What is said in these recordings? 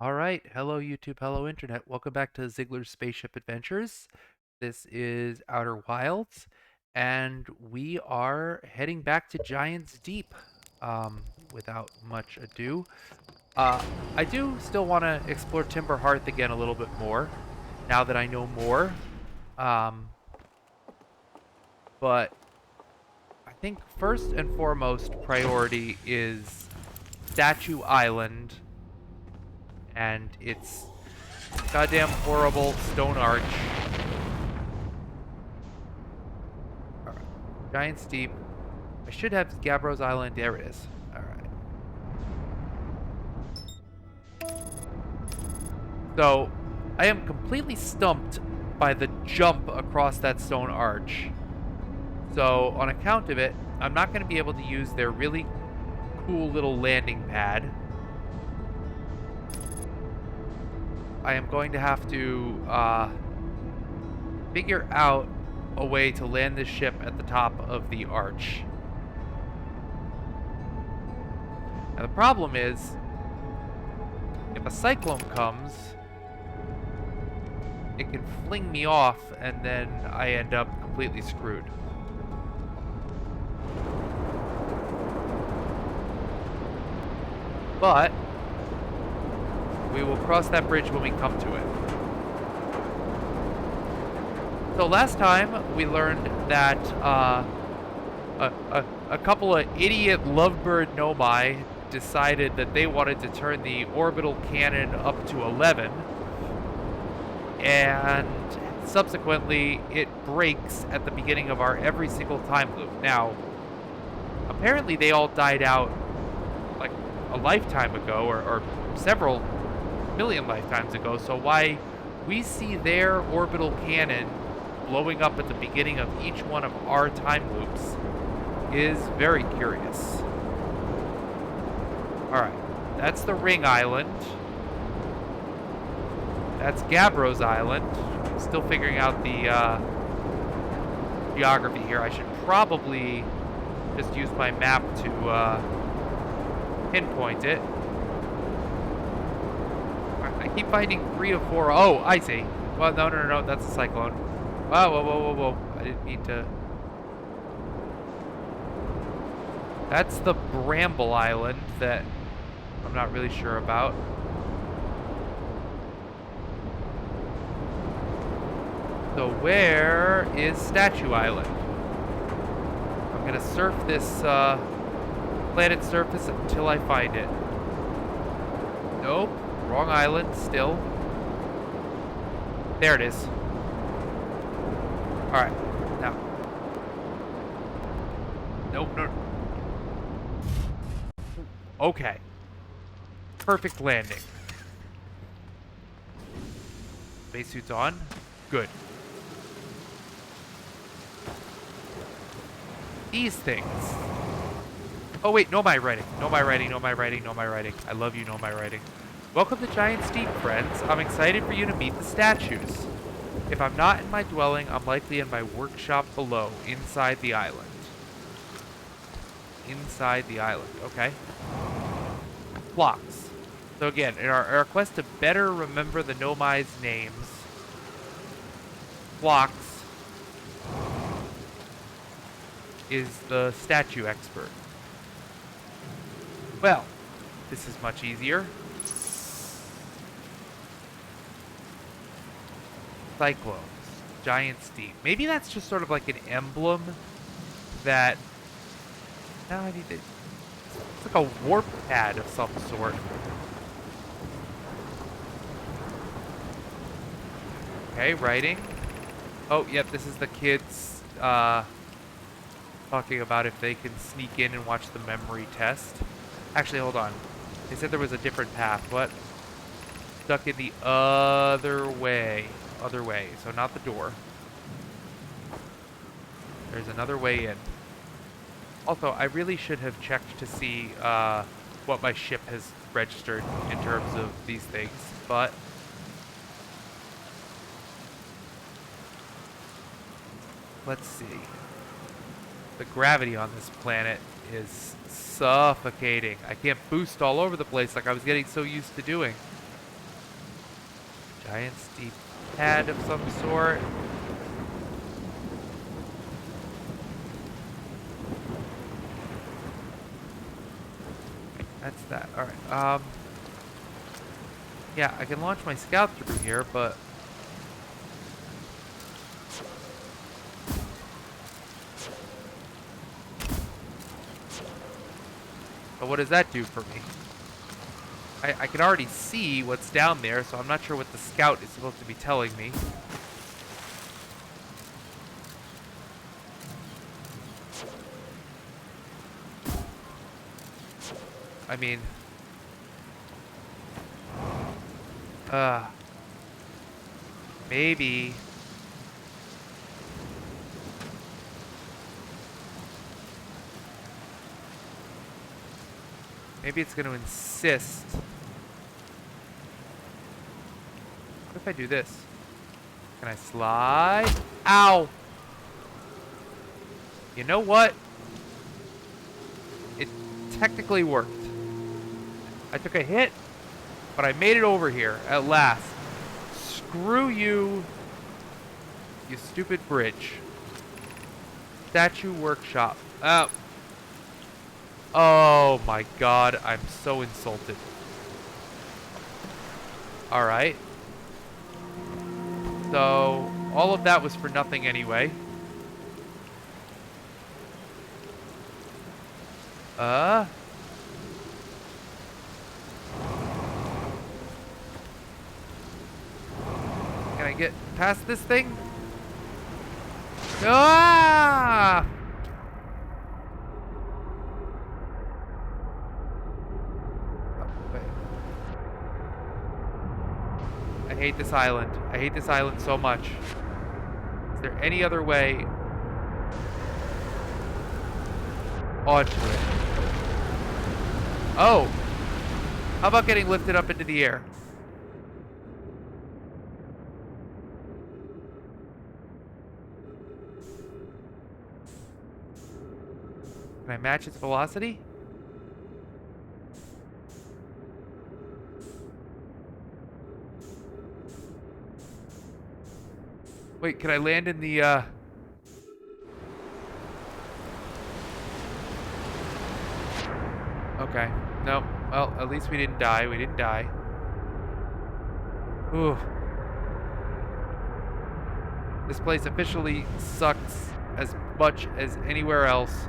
All right, hello YouTube, hello Internet. Welcome back to Zeigler's Spaceship Adventures. This is Outer Wilds, and we are heading back to Giant's Deep. Without much ado, uh, I do still want to explore Timber Hearth again a little bit more, now that I know more. Um, but I think first and foremost priority is Statue Island and its goddamn horrible stone arch. Alright. Giant Steep. I should have Gabbro's Island. There it is. Alright. So, I am completely stumped by the jump across that stone arch. So, on account of it, I'm not going to be able to use their really cool little landing pad. I am going to have to figure out a way to land this ship at the top of the arch. Now the problem is, if a cyclone comes, it can fling me off and then I end up completely screwed. But we will cross that bridge when we come to it. So last time we learned that a couple of idiot lovebird nomai decided that they wanted to turn the orbital cannon up to 11, and subsequently it breaks at the beginning of our every single time loop. Now, apparently they all died out like a lifetime ago, or several million lifetimes ago, so why we see their orbital cannon blowing up at the beginning of each one of our time loops is very curious. Alright, that's the Ring Island. That's Gabbro's Island. Still figuring out the geography here. I should probably just use my map to pinpoint it. I keep finding 3 of 4. Oh, I see. Well, no, that's a cyclone. Whoa. I didn't mean to. That's the Bramble Island that I'm not really sure about. So where is Statue Island? I'm gonna surf this planet's surface until I find it. Nope, wrong island still. There it is. Alright, now. Nope, no. Okay. Perfect landing. Spacesuit's on. Good. These things. Oh wait, no my writing. No my writing. I love you, no my writing. Welcome to Giant Steep, friends. I'm excited for you to meet the statues. If I'm not in my dwelling, I'm likely in my workshop below, inside the island. Inside the island, okay. Phlox. So again, in our quest to better remember the nomai's names, Phlox is the statue expert. Well, this is much easier. Cyclones, Giant Steep. Maybe that's just sort of like an emblem that. No, I need to. It's like a warp pad of some sort. Okay, writing. Oh, yep, this is the kids talking about if they can sneak in and watch the memory test. Actually, hold on. They said there was a different path. What? Stuck in the other way. Other way, so not the door. There's another way in. Also, I really should have checked to see what my ship has registered in terms of these things, but let's see. The gravity on this planet is suffocating. I can't boost all over the place like I was getting so used to doing. Giant steep pad of some sort. That's that. Alright, yeah, I can launch my scout through here, but what does that do for me? I can already see what's down there, so I'm not sure what the scout is supposed to be telling me. I mean, maybe. Maybe it's going to insist. What if I do this? Can I slide? Ow! You know what? It technically worked. I took a hit, but I made it over here at last. Screw you, you stupid bridge. Statue workshop. Oh my god, I'm so insulted. Alright. So, all of that was for nothing anyway. Can I get past this thing? Ah! I hate this island. I hate this island so much. Is there any other way onto it? Oh! How about getting lifted up into the air? Can I match its velocity? Wait, can I land in the, Okay. No. Well, at least we didn't die. We didn't die. Ooh. This place officially sucks as much as anywhere else.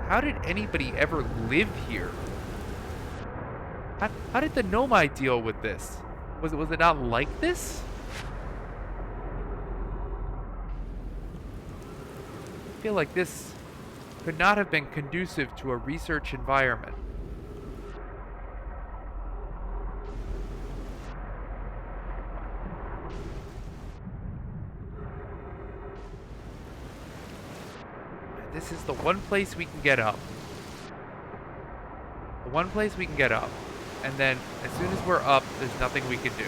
How did anybody ever live here? How did the Nomai deal with this? Was it not like this? I feel like this could not have been conducive to a research environment. This is the one place we can get up. The one place we can get up. And then, as soon as we're up, there's nothing we can do.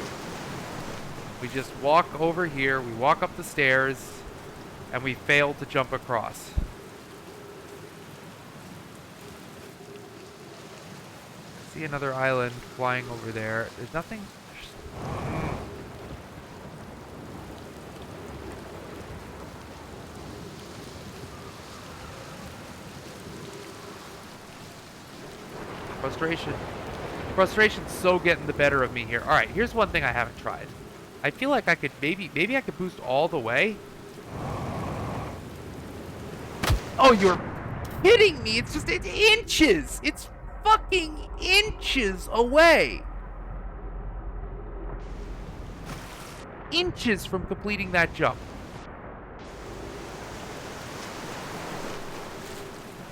We just walk over here, we walk up the stairs, and we fail to jump across. I see another island flying over there. There's nothing... Frustration's so getting the better of me here. Alright, here's one thing I haven't tried. I feel like I could maybe I could boost all the way. Oh, you're kidding me. It's inches. It's fucking inches away. Inches from completing that jump.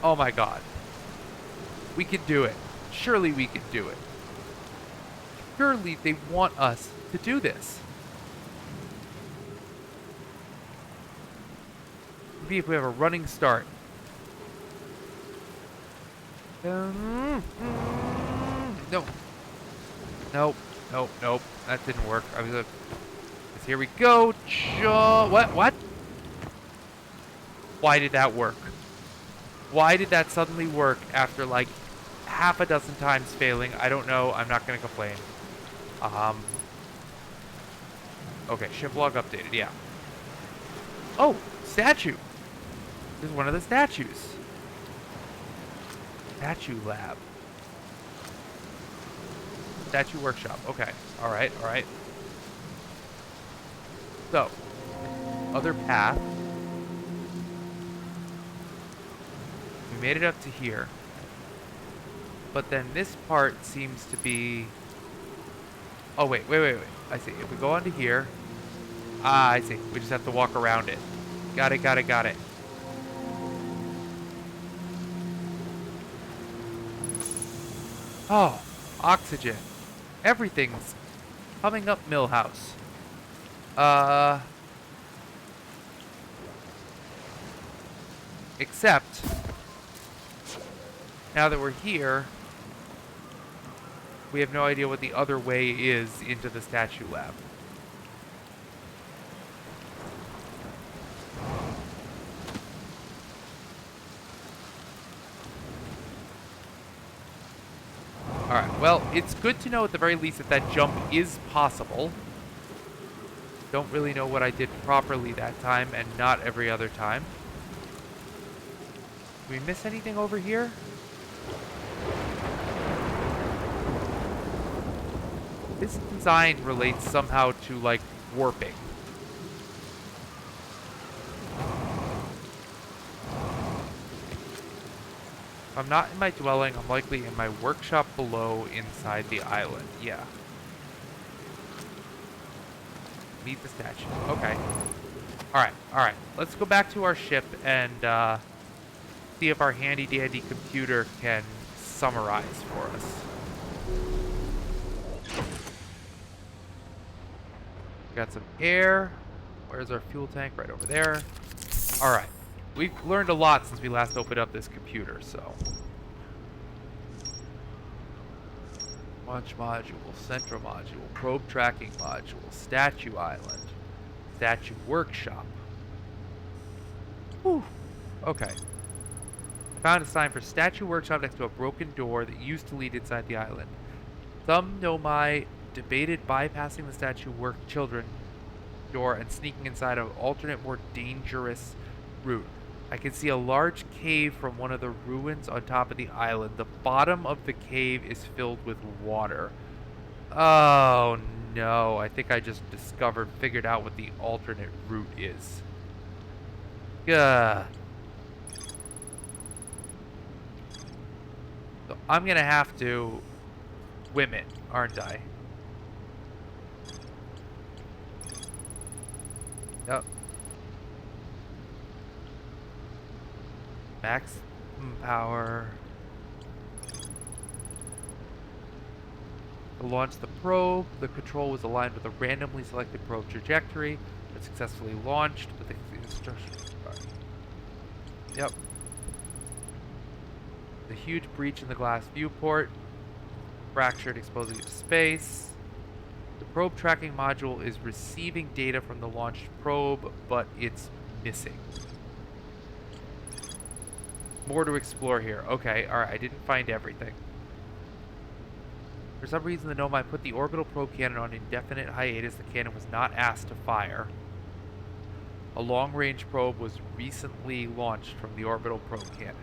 Oh my god. We can do it. Surely we can do it. Surely they want us to do this. Maybe if we have a running start. No. Nope. Nope. That didn't work. Here we go. What? Why did that work? Why did that suddenly work after like half a dozen times failing? I don't know. I'm not going to complain. Okay, ship log updated. Yeah. Oh, statue. This is one of the statues. Statue lab. Statue workshop. Okay. All right. All right. So, other path. We made it up to here. But then this part seems to be... Oh, wait. I see. If we go onto here... Ah, I see. We just have to walk around it. Got it. Oh, oxygen. Everything's coming up Millhouse. Except, now that we're here, we have no idea what the other way is into the statue lab. Alright, well, it's good to know at the very least that that jump is possible. Don't really know what I did properly that time and not every other time. Did we miss anything over here? This design relates somehow to, like, warping. If I'm not in my dwelling, I'm likely in my workshop below inside the island. Yeah. Meet the statue. Okay. Alright. Let's go back to our ship and see if our handy-dandy computer can summarize for us. We got some air. Where's our fuel tank? Right over there. Alright. We've learned a lot since we last opened up this computer, so. Launch module, central module, probe tracking module, statue island, statue workshop. Whew. Okay. Found a sign for statue workshop next to a broken door that used to lead inside the island. Some Nomai debated bypassing the statue children door and sneaking inside an alternate, more dangerous route. I can see a large cave from one of the ruins on top of the island. The bottom of the cave is filled with water. Oh no, I think I just figured out what the alternate route is. Gah. So I'm gonna have to swim it, aren't I? Yep. Max power. To launch the probe, the control was aligned with a randomly selected probe trajectory that successfully launched with the instructions. Yep. The huge breach in the glass viewport. Fractured, exposing it to space. The probe tracking module is receiving data from the launched probe, but it's missing. More to explore here. Okay, alright, I didn't find everything. For some reason, the Nomai put the orbital probe cannon on indefinite hiatus. The cannon was not asked to fire. A long-range probe was recently launched from the orbital probe cannon.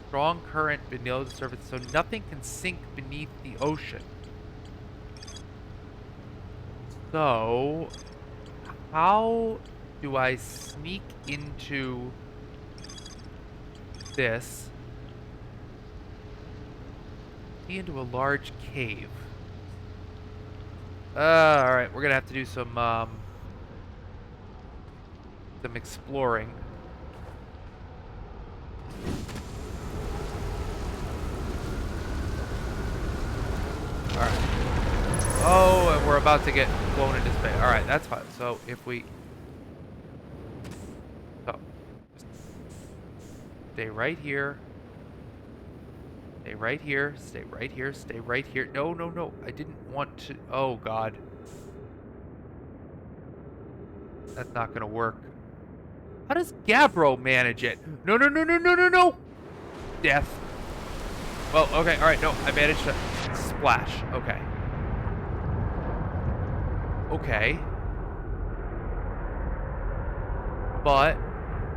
Strong current below the surface, so nothing can sink beneath the ocean. So, how do I sneak into this? Into a large cave. Alright, we're gonna have to do some exploring. Alright. Oh, and we're about to get blown into space. Alright, that's fine. So, if we... So, stay right here. Stay right here. Stay right here. Stay right here. No, no, no. I didn't want to... Oh, God. That's not gonna work. How does Gabbro manage it? No, no, no, no, no, no, no! Death. Well, okay, alright, no, I managed to splash. Okay. Okay. But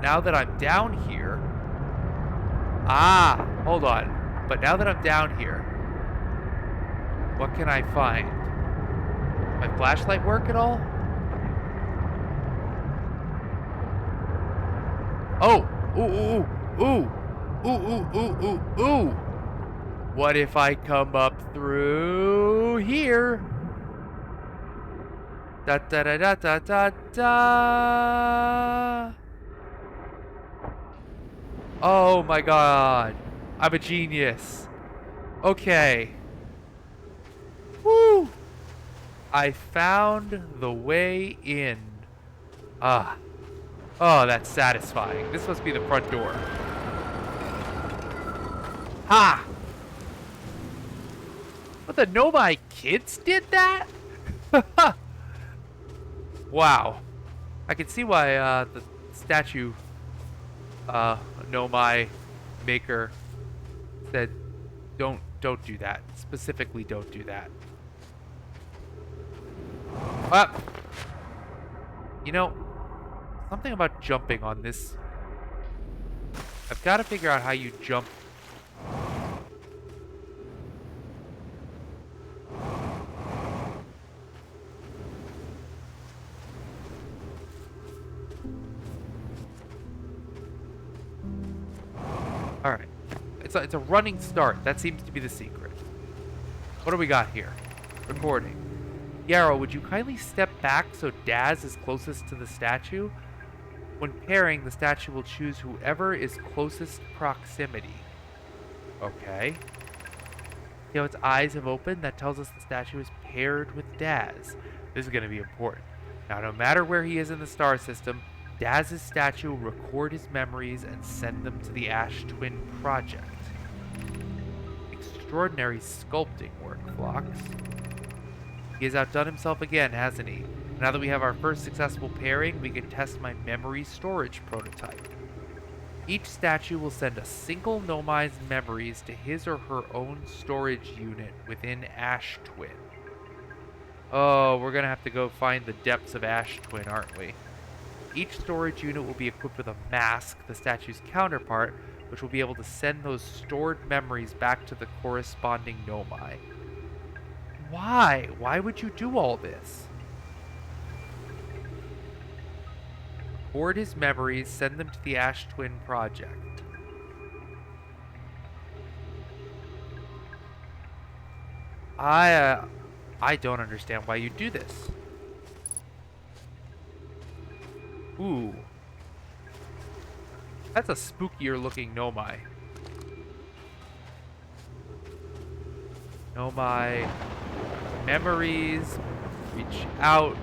now that I'm down here... Ah, hold on. But now that I'm down here, what can I find? My flashlight work at all? Oh! Ooh, ooh, ooh! Ooh, ooh, ooh, ooh, ooh! What if I come up through here? Da da da da da da da! Oh my god! I'm a genius! Okay. Woo! I found the way in. Ah. Oh, that's satisfying. This must be the front door. Ha! What, the Nomai kids did that? Wow. I can see why the statue Nomai maker said don't do that. Specifically, don't do that. You know, something about jumping on this. I've got to figure out how you jump. All right. It's a running start. That seems to be the secret. What do we got here? Recording. Yarrow, would you kindly step back so Daz is closest to the statue? When pairing, the statue will choose whoever is closest proximity. Okay. See how its eyes have opened? That tells us the statue is paired with Daz. This is going to be important. Now, no matter where he is in the star system, Daz's statue will record his memories and send them to the Ash Twin Project. Extraordinary sculpting work, Phlox. He has outdone himself again, hasn't he? Now that we have our first successful pairing, we can test my memory storage prototype. Each statue will send a single Nomai's memories to his or her own storage unit within Ash Twin. Oh, we're gonna have to go find the depths of Ash Twin, aren't we? Each storage unit will be equipped with a mask, the statue's counterpart, which will be able to send those stored memories back to the corresponding Nomai. Why? Why would you do all this? Record his memories, send them to the Ash Twin Project. I don't understand why you do this. Ooh. That's a spookier looking Nomai. Nomai memories, reach out,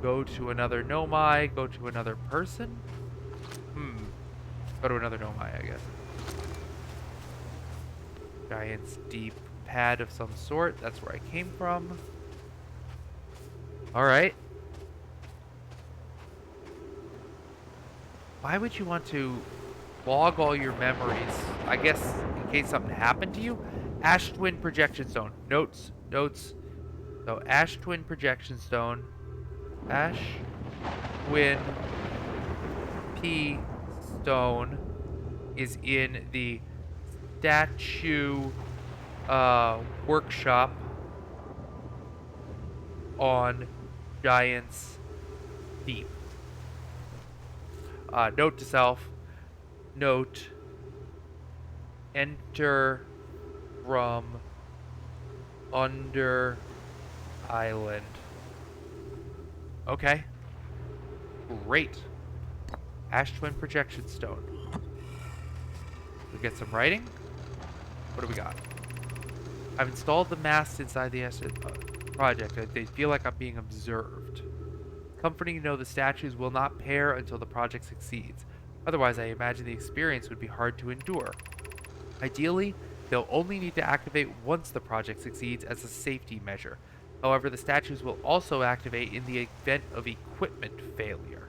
go to another Nomai, go to another person? Go to another Nomai, I guess. Giant's deep pad of some sort, that's where I came from. Alright. Why would you want to log all your memories? I guess in case something happened to you? Ash Twin Projection Stone. Notes. So Ash Twin Projection Stone. Ash Twin P Stone is in the statue workshop on Giant's Deep. Note to self. Note. Enter from under island. Okay. Great. Ash Twin Projection Stone. We get some writing. What do we got? I've installed the masts inside the project. They feel like I'm being observed. Comforting to know the statues will not pair until the project succeeds. Otherwise, I imagine the experience would be hard to endure. Ideally, they'll only need to activate once the project succeeds as a safety measure. However, the statues will also activate in the event of equipment failure.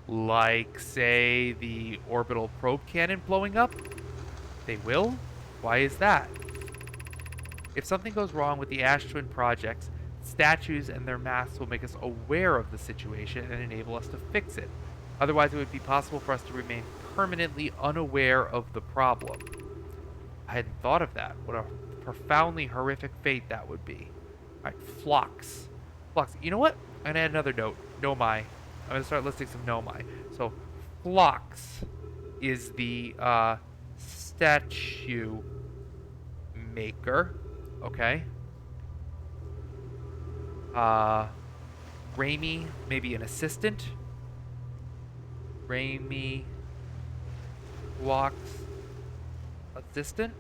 Like, say, the orbital probe cannon blowing up? They will? Why is that? If something goes wrong with the Ash Twin projects, statues and their masks will make us aware of the situation and enable us to fix it. Otherwise, it would be possible for us to remain permanently unaware of the problem. I hadn't thought of that. What a profoundly horrific fate that would be. Alright, Phlox. Phlox. You know what? I'm gonna add another note. Nomai. I'm gonna start listing some Nomai. So, Phlox is the statue maker. Okay. Raimi, maybe an assistant. Raimi, Phlox, assistant.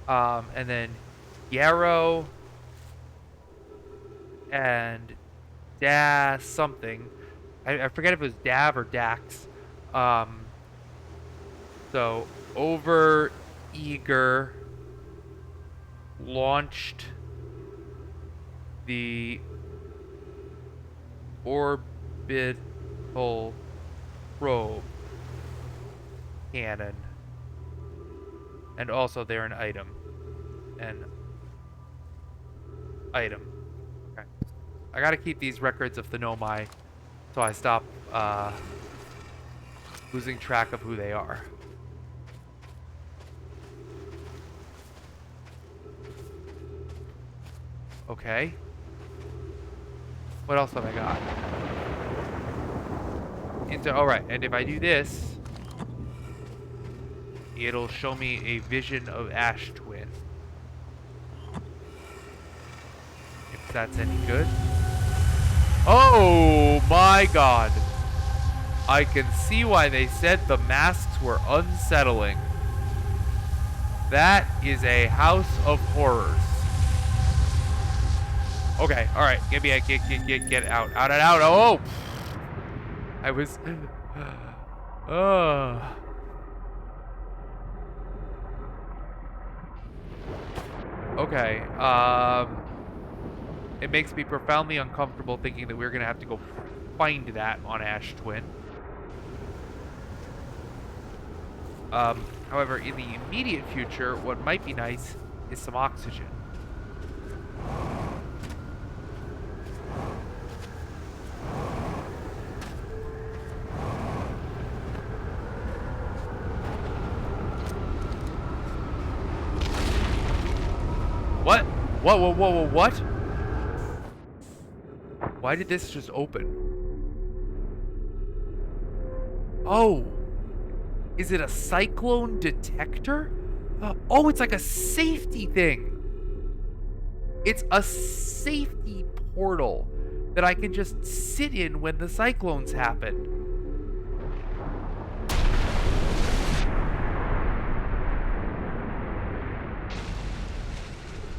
And then Yarrow and Das something. I forget if it was Dav or Dax. So over eager launched the orbital probe cannon. And also they're an item. An item. Okay. I gotta keep these records of the Nomai so I stop losing track of who they are. Okay. What else have I got? Alright, and if I do this, it'll show me a vision of Ash Twin. If that's any good. Oh my god! I can see why they said the masks were unsettling. That is a house of horrors. Okay, alright, get out. Out. Oh! I was... Okay, it makes me profoundly uncomfortable thinking that we're gonna have to go find that on Ash Twin. However, in the immediate future, what might be nice is some oxygen. What? Whoa, what? Why did this just open? Oh! Is it a cyclone detector? Oh, it's like a safety thing! It's a safety portal that I can just sit in when the cyclones happen.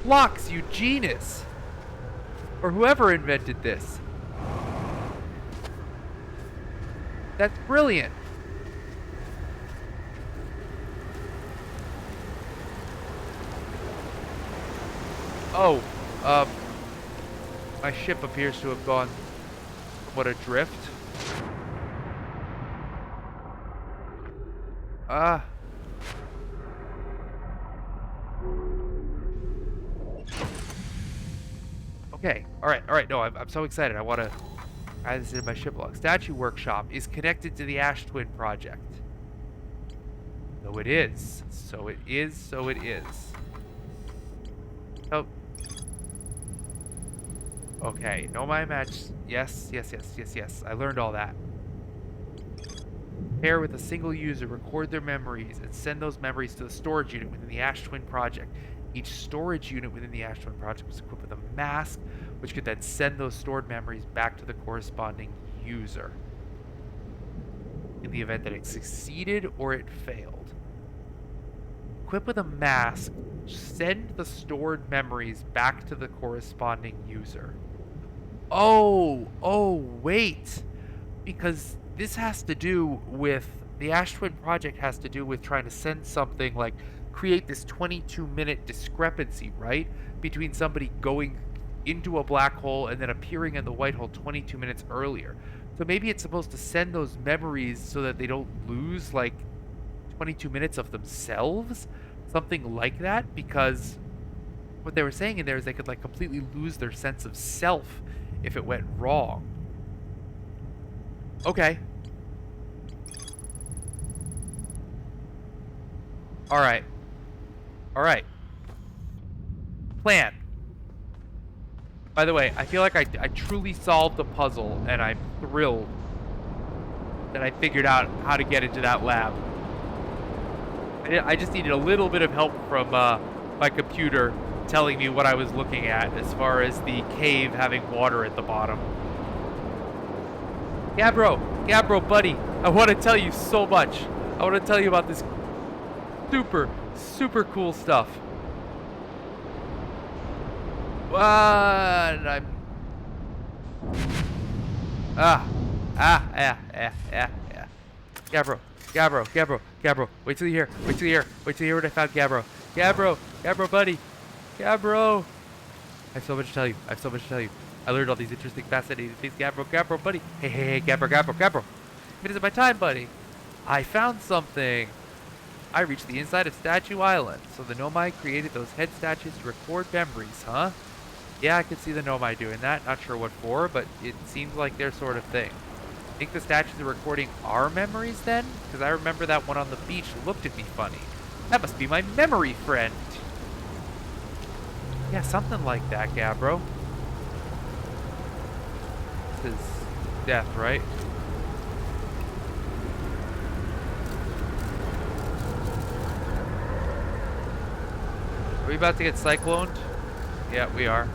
Phlox, you genius! Or whoever invented this. That's brilliant. Oh, my ship appears to have gone somewhat adrift. Okay, alright, no, I'm so excited. I want to add this in my ship log. Statue Workshop is connected to the Ash Twin project. So it is. So it is. Oh. Okay, no my match. Yes. I learned all that. Pair with a single user, record their memories, and send those memories to the storage unit within the Ash Twin project. Each storage unit within the Ash Twin project was equipped with a mask, which could then send those stored memories back to the corresponding user. In the event that it succeeded or it failed. Equipped with a mask, send the stored memories back to the corresponding user. Oh, wait. Because this has to do with, the Ash Twin project has to do with trying to send something like create this 22-minute discrepancy, right? Between somebody going into a black hole and then appearing in the white hole 22 minutes earlier. So maybe it's supposed to send those memories so that they don't lose like 22 minutes of themselves, something like that, because what they were saying in there is they could like completely lose their sense of self if it went wrong. Okay. All right. All right. Plan. By the way, I feel like I truly solved the puzzle, and I'm thrilled that I figured out how to get into that lab. I just needed a little bit of help from my computer telling me what I was looking at as far as the cave having water at the bottom. Gabbro, buddy, I want to tell you so much. I want to tell you about this super cool stuff. I'm... Gabbro. Wait till you hear what I found, Gabbro. Gabbro, buddy. Gabbro. I have so much to tell you. I learned all these interesting, fascinating things. Gabbro, buddy. Hey, Gabbro. It isn't my time, buddy. I found something. I reached the inside of Statue Island. So the Nomai created those head statues to record memories, huh? Yeah, I could see the Nomai doing that. Not sure what for, but it seems like their sort of thing. Think the statues are recording our memories then? Because I remember that one on the beach looked at me funny. That must be my memory friend. Yeah, something like that, Gabbro. This is death, right? Are we about to get cycloned? Yeah, we are.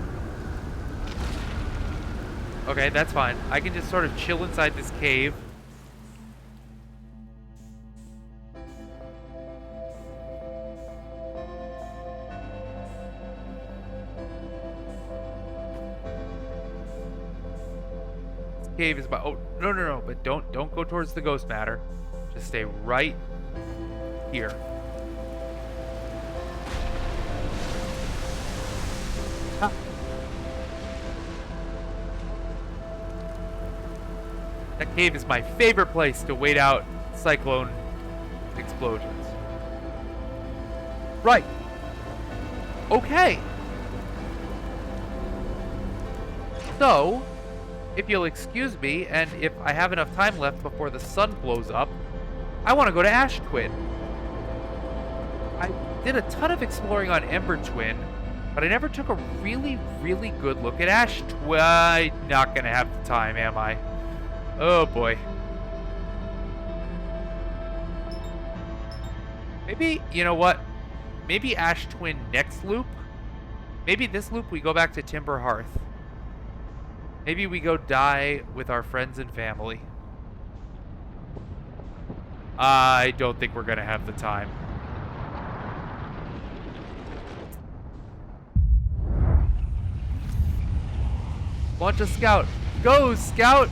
Okay, that's fine. I can just sort of chill inside this cave. This cave is about... Oh, no. But don't go towards the ghost matter. Just stay right here. Ah. That cave is my favorite place to wait out cyclone explosions. Right. Okay. So, if you'll excuse me, and if I have enough time left before the sun blows up, I want to go to Ash Twin. I did a ton of exploring on Ember Twin, but I never took a really good look at Ash Twin. I'm not going to have the time, am I? Oh boy. Maybe, you know what? Maybe Ash Twin next loop. Maybe this loop we go back to Timber Hearth. Maybe we go die with our friends and family. I don't think we're gonna have the time. Launch a scout. Go, scout!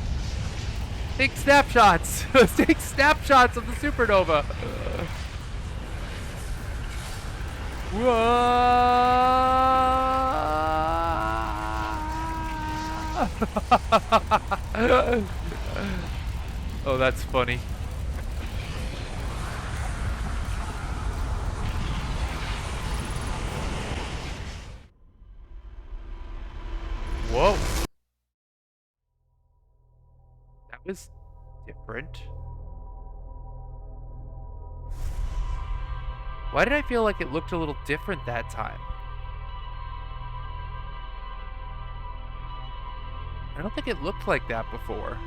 Take snapshots. Take snapshots of the supernova. Oh, that's funny. Whoa. That was different. Why did I feel like it looked a little different that time? I don't think it looked like that before.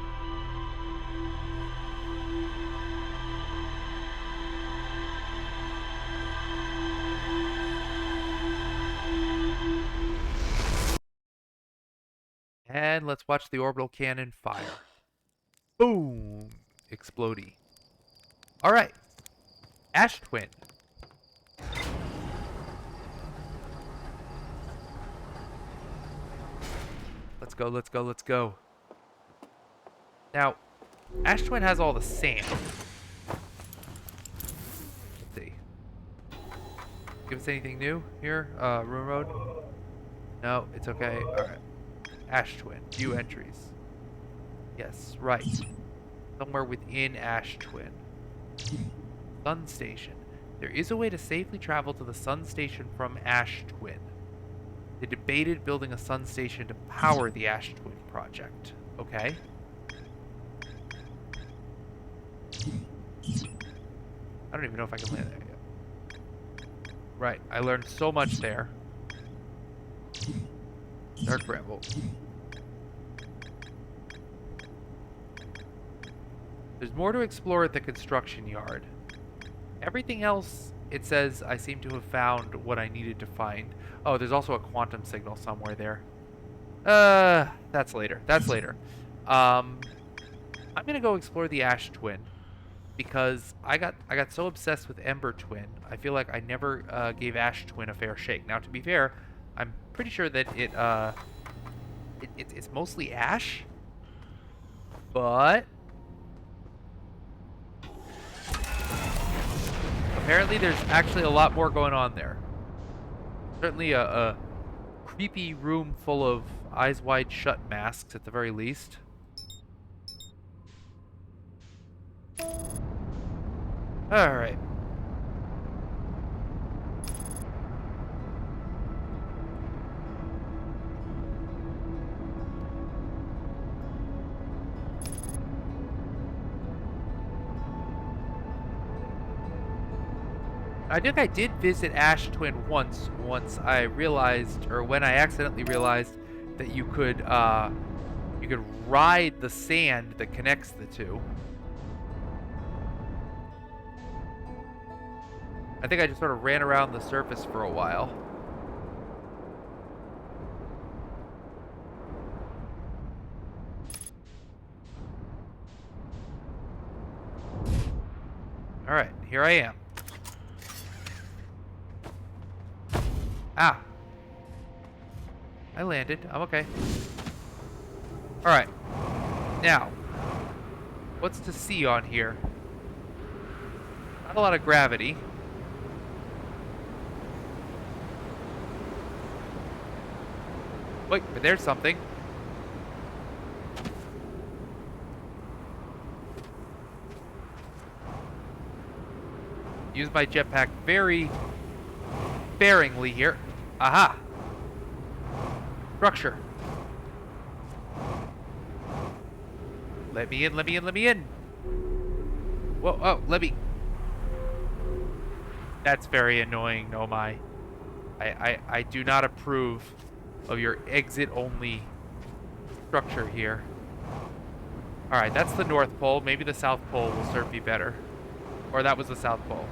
And let's watch the orbital cannon fire. Boom! Explodey. Alright. Ash Twin. Let's go. Now, Ash Twin has all the sand. Let's see. give us anything new here? Room Road? No, it's okay. Alright. Ash Twin. View entries. Yes, right. Somewhere within Ash Twin. Sun Station. There is a way to safely travel to the Sun Station from Ash Twin. They debated building a Sun Station to power the Ash Twin project. Okay. I don't even know if I can land there yet. Right, I learned so much there. Dark Rebel. There's more to explore at the construction yard. Everything else, it says I seem to have found what I needed to find. Oh, there's also a quantum signal somewhere there. That's later. That's later. I'm gonna go explore the Ash Twin because I got so obsessed with Ember Twin. I feel like I never gave Ash Twin a fair shake. Now, to be fair, I'm pretty sure that it's mostly ash, but apparently there's actually a lot more going on there. Certainly a creepy room full of eyes wide shut masks at the very least. Alright. I think I did visit Ash Twin once I realized, or when I accidentally realized, that you could ride the sand that connects the two. I think I just sort of ran around the surface for a while. Alright, here I am. Ah. I landed. I'm okay. Alright. Now. What's to see on here? Not a lot of gravity. Wait, but there's something. Use my jetpack very sparingly here. Aha! Structure. Let me in, let me in, let me in! Whoa, oh, let me... That's very annoying, no my. I do not approve of your exit-only structure here. Alright, that's the North Pole. Maybe the South Pole will serve me better. Or that was the South Pole.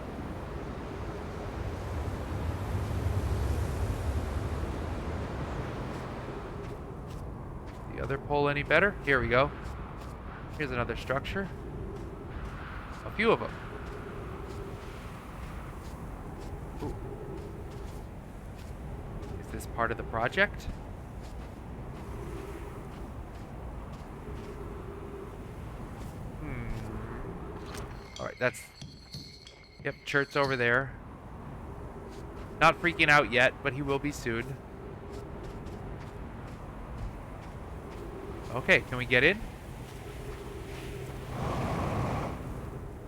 The other pole any better? Here we go. Here's another structure. A few of them. Ooh. Is this part of the project? Alright, that's... Yep, Chert's over there. Not freaking out yet, but he will be soon. Okay, can we get in?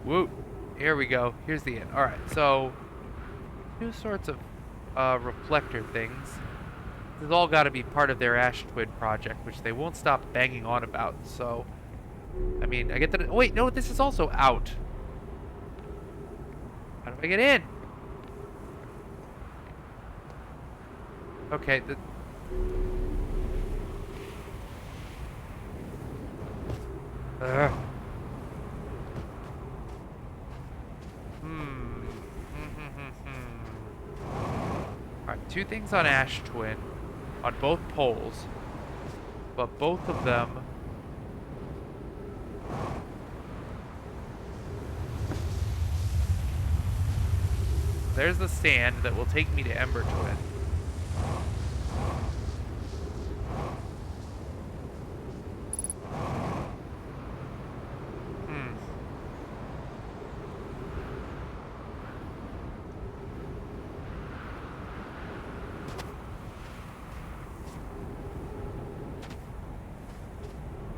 Woo! Here we go. Here's the end. Alright, so... two sorts of reflector things. This has all got to be part of their Ash Twin project, which they won't stop banging on about, so... I mean, I get that... Oh, wait, no, this is also out. How do I get in? Okay, Alright, two things on Ash Twin. On both poles. But both of them... There's the stand that will take me to Ember Twin.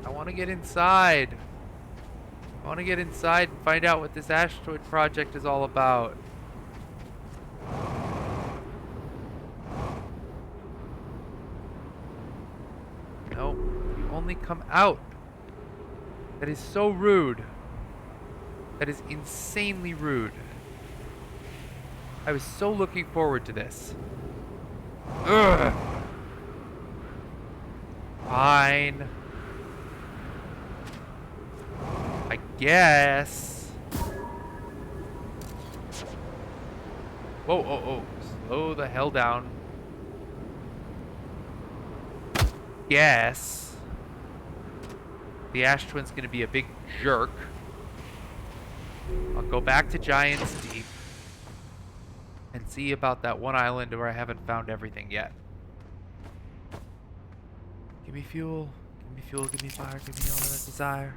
I want to get inside. I want to get inside and find out what this asteroid project is all about. No, you only come out. That is so rude. That is insanely rude. I was so looking forward to this. Ugh. Fine. I guess. Whoa, oh, oh. Slow the hell down. Yes. The Ash Twin's gonna be a big jerk. I'll go back to Giant's Deep and see about that one island where I haven't found everything yet. Give me fuel. Give me fuel. Give me fire. Give me all that I desire.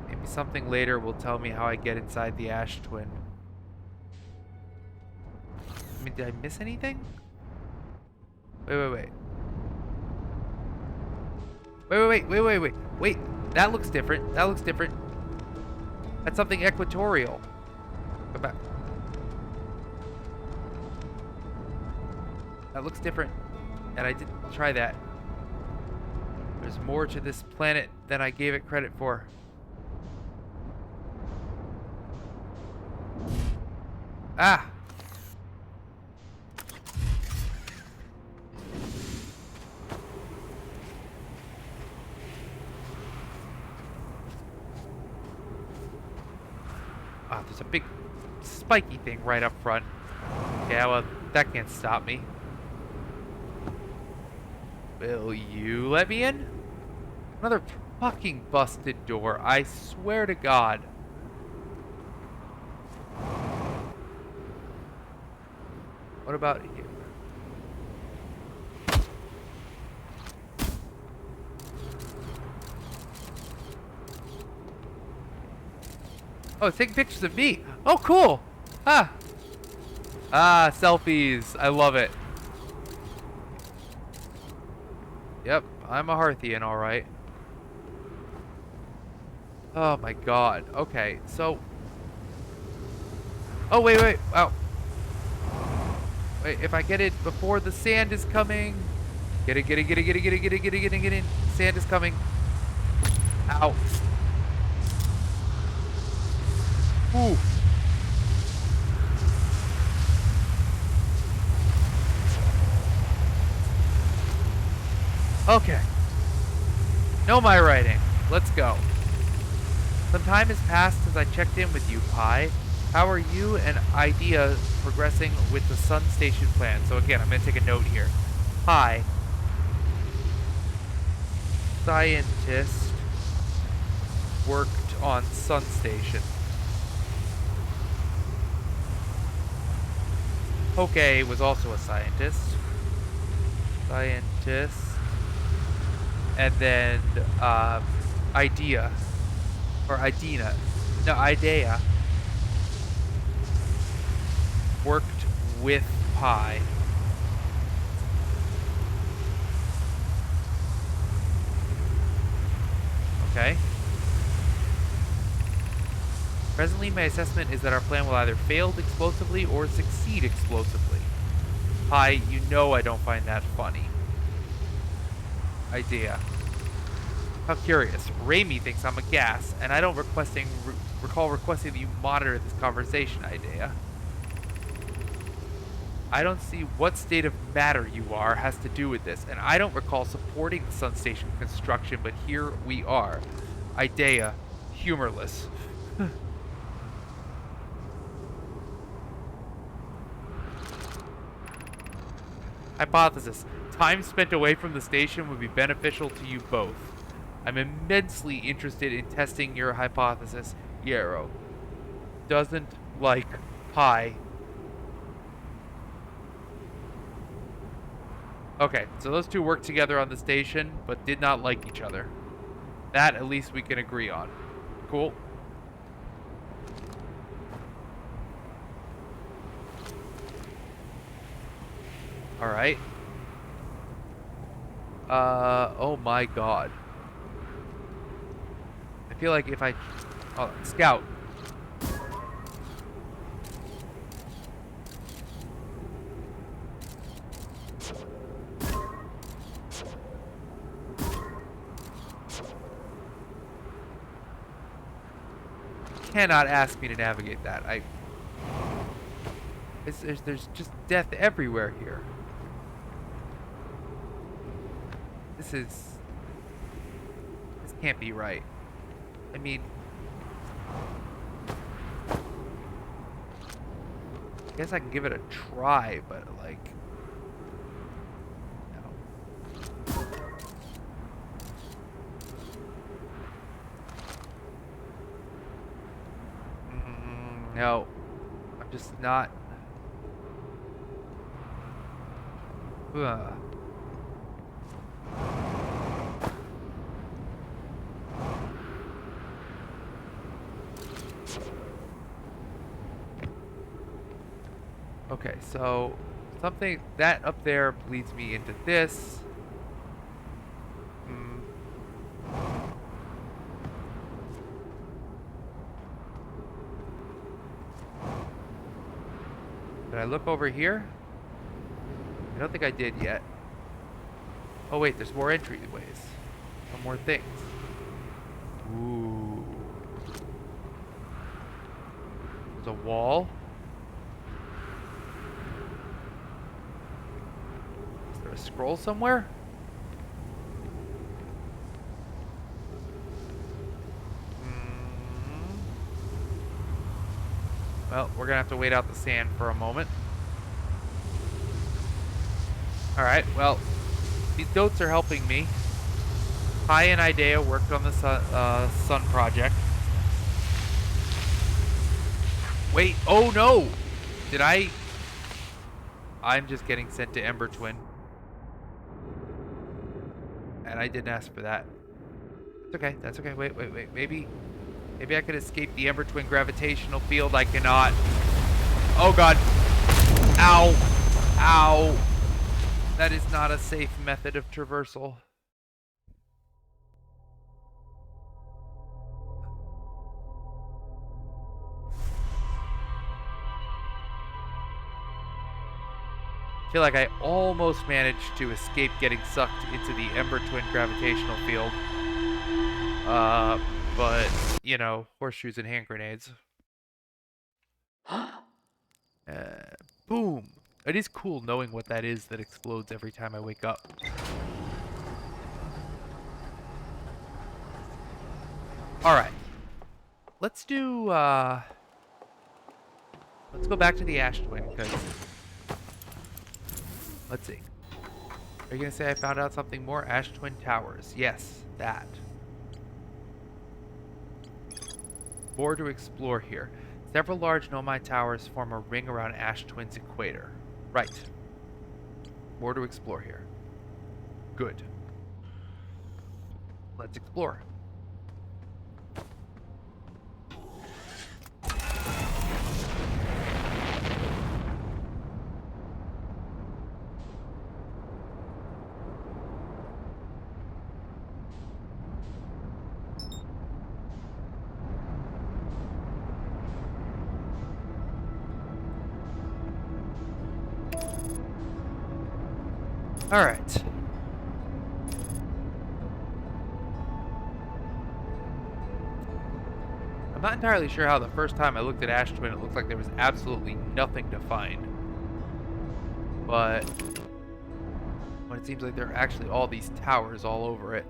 Maybe something later will tell me how I get inside the Ash Twin. I mean, did I miss anything? Wait. Wait, that looks different. That looks different. That's something equatorial. Go back. That looks different. And I didn't try that. There's more to this planet than I gave it credit for. Ah! Ah, there's a big spiky thing right up front. Yeah, well, that can't stop me. Will you let me in? Another fucking busted door. I swear to God. What about here? Oh, it's taking pictures of me. Oh, cool. Ah. Ah, selfies. I love it. Yep, I'm a Hearthian, all right. Oh my God. Okay, so. Oh wait. Oh. Wait, if I get it before the sand is coming. Get it. Sand is coming. Ow. Ooh. Okay. Know my writing. Let's go. Some time has passed since I checked in with you, Pi. How are you and Idea progressing with the Sun Station plan? So again, I'm going to take a note here. Pi. Scientist worked on Sun Station. Poke was also a scientist. And then Idea. Or Idea. No, Idea. Worked with Pi. Okay. Presently, my assessment is that our plan will either fail explosively or succeed explosively. Pi, you know I don't find that funny. Idea. How curious. Raimi thinks I'm a gas, and I don't recall requesting that you monitor this conversation, Idea. I don't see what state of matter you are has to do with this, and I don't recall supporting the Sun Station construction, but here we are. Idea. Humorless. Hypothesis. Time spent away from the station would be beneficial to you both. I'm immensely interested in testing your hypothesis. Yarrow. Doesn't like Pi. Okay, so those two worked together on the station, but did not like each other. That, at least, we can agree on. Cool. All right. Oh my God. I feel like if I... Oh, scout. Cannot ask me to navigate that. There's just death everywhere here. This can't be right. I mean, I guess I can give it a try, but like, no. No, I'm just not. Ugh. Okay, so something that up there leads me into this. Did I look over here? I don't think I did yet. Oh wait, there's more entryways. Some more things. Ooh. There's a wall. Is there a scroll somewhere? Well, we're gonna have to wait out the sand for a moment. Alright, well, these goats are helping me. Kai and Idea worked on the sun project. Wait, oh no! Did I'm just getting sent to Ember Twin. And I didn't ask for that. It's okay, that's okay. Wait. Maybe I could escape the Ember Twin gravitational field. I cannot. Oh god. Ow. Ow. That is not a safe method of traversal. I feel like I almost managed to escape getting sucked into the Ember Twin gravitational field. But, you know, horseshoes and hand grenades. Boom. It is cool knowing what that is that explodes every time I wake up. Alright. Let's do, let's go back to the Ash Twin, because... Let's see. Are you going to say I found out something more? Ash Twin Towers. Yes, that. More to explore here. Several large Nomai towers form a ring around Ash Twin's equator. Right. More to explore here. Good. Let's explore. All right. I'm not entirely sure how the first time I looked at Ash Twin, it looked like there was absolutely nothing to find. But when it seems like there are actually all these towers all over it.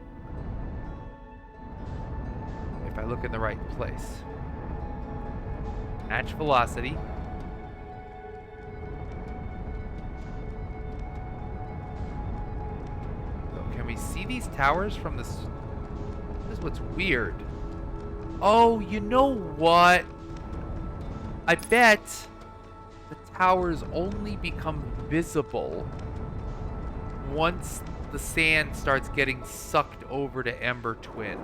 If I look in the right place. Match velocity. Can we see these towers from this? This is what's weird. Oh, you know what? I bet the towers only become visible once the sand starts getting sucked over to Ember Twin.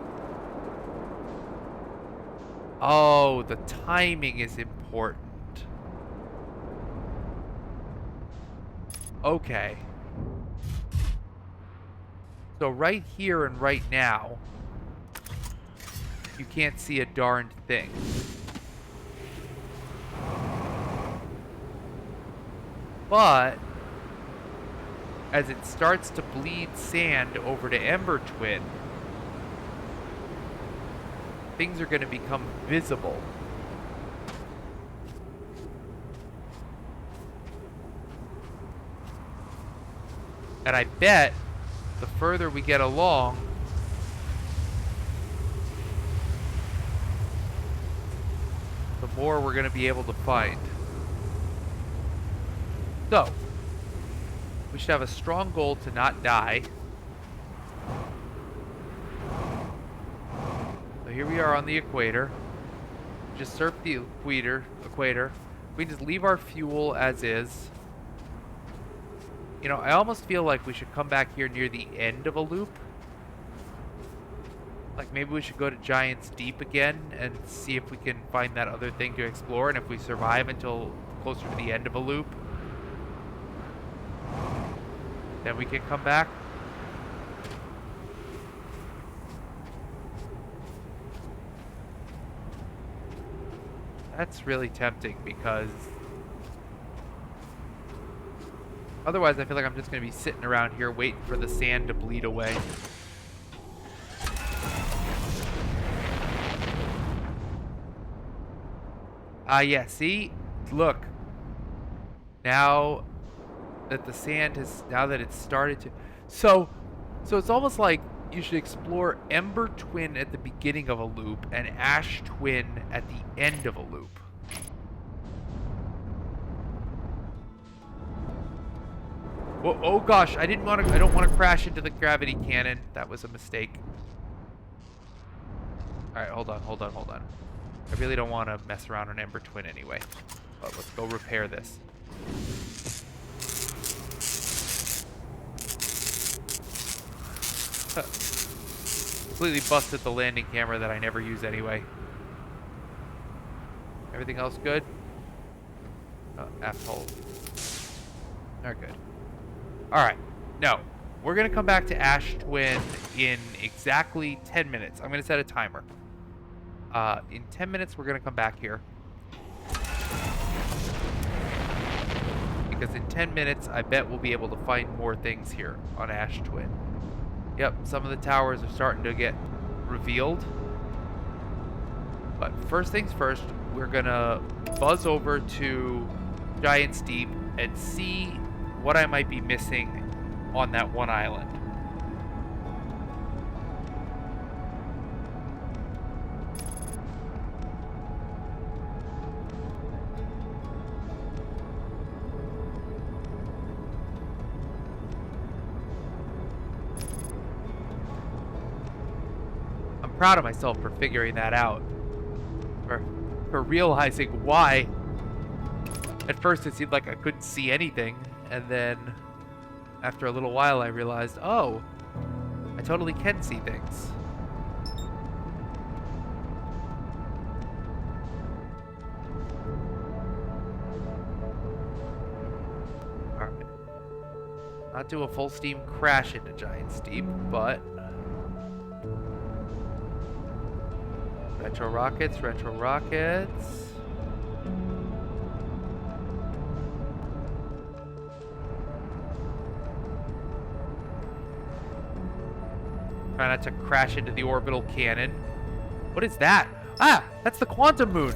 Oh, the timing is important. Okay. So right here and right now, you can't see a darned thing. But as it starts to bleed sand over to Ember Twin, things are going to become visible. And I bet the further we get along, the more we're going to be able to find. So, we should have a strong goal to not die. So here we are on the equator. Just surf the equator. We can just leave our fuel as is. You know, I almost feel like we should come back here near the end of a loop. Like maybe we should go to Giant's Deep again and see if we can find that other thing to explore, and if we survive until closer to the end of a loop, then we can come back. That's really tempting because otherwise I feel like I'm just going to be sitting around here waiting for the sand to bleed away. Yeah, see? Look. Now that the sand has, now that it's started to, so it's almost like you should explore Ember Twin at the beginning of a loop and Ash Twin at the end of a loop. Whoa, oh gosh, I don't want to crash into the gravity cannon. That was a mistake. Alright, hold on. I really don't want to mess around on Ember Twin anyway. But let's go repair this. Completely busted the landing camera that I never use anyway. Everything else good? Oh, aft hold. They're good. Alright. No. We're going to come back to Ash Twin in exactly 10 minutes. I'm going to set a timer. In 10 minutes, we're going to come back here. Because in 10 minutes, I bet we'll be able to find more things here on Ash Twin. Yep, some of the towers are starting to get revealed. But first things first, we're going to buzz over to Giant's Deep and see what I might be missing on that one island. Proud of myself for figuring that out, for realizing why. At first it seemed like I couldn't see anything, and then after a little while I realized, oh, I totally can see things. Alright. Not do a full steam crash into Giant's Deep, but retro rockets. Try not to crash into the orbital cannon. What is that? Ah, that's the quantum moon.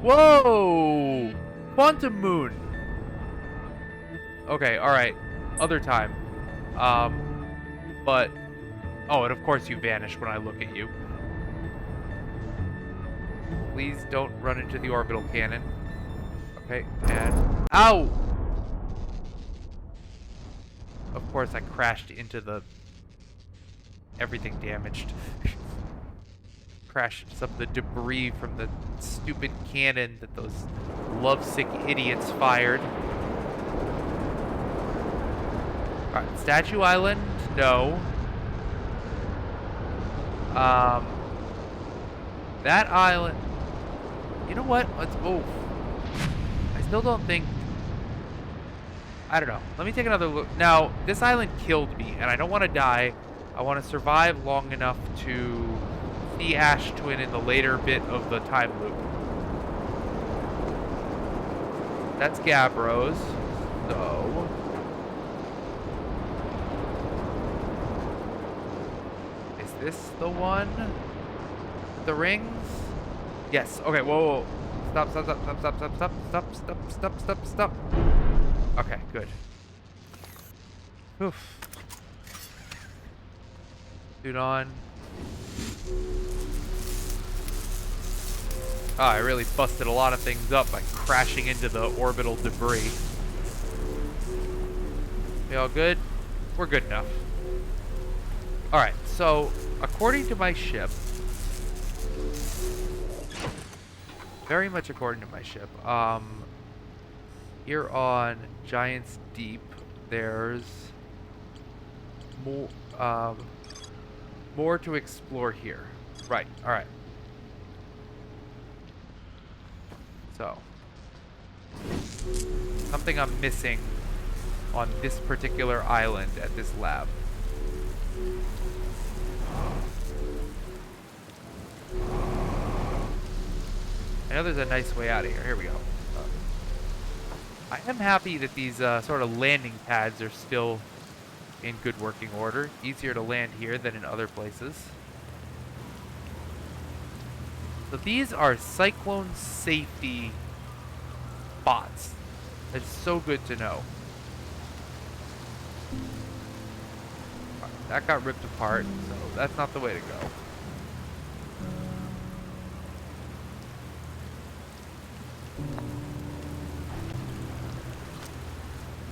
Whoa! Quantum moon. Okay, alright. Other time. But, oh, and of course you vanish when I look at you. Please don't run into the orbital cannon. Okay, and... Ow! Of course I crashed into the... Everything damaged. Crashed into some of the debris from the stupid cannon that those lovesick idiots fired. Alright, Statue Island? No. That island... You know what? Let's... Oh. I still don't think... I don't know. Let me take another look. Now, this island killed me, and I don't want to die. I want to survive long enough to see Ash Twin in the later bit of the time loop. That's Gabbros. So... is this the one? The rings? Yes. Okay, whoa, whoa. Stop, stop, stop, stop, stop, stop, stop, stop, stop, stop, stop. Okay, good. Oof. Suit on. Oh, I really busted a lot of things up by crashing into the orbital debris. We all good? We're good enough. Alright, so according to my ship, very much according to my ship, here on Giant's Deep, there's more to explore here. Right, alright. So, something I'm missing on this particular island at this lab. I know there's a nice way out of here. Here we go. I am happy that these sort of landing pads are still in good working order. Easier to land here than in other places. So these are cyclone safety spots. That's so good to know. That got ripped apart, so that's not the way to go.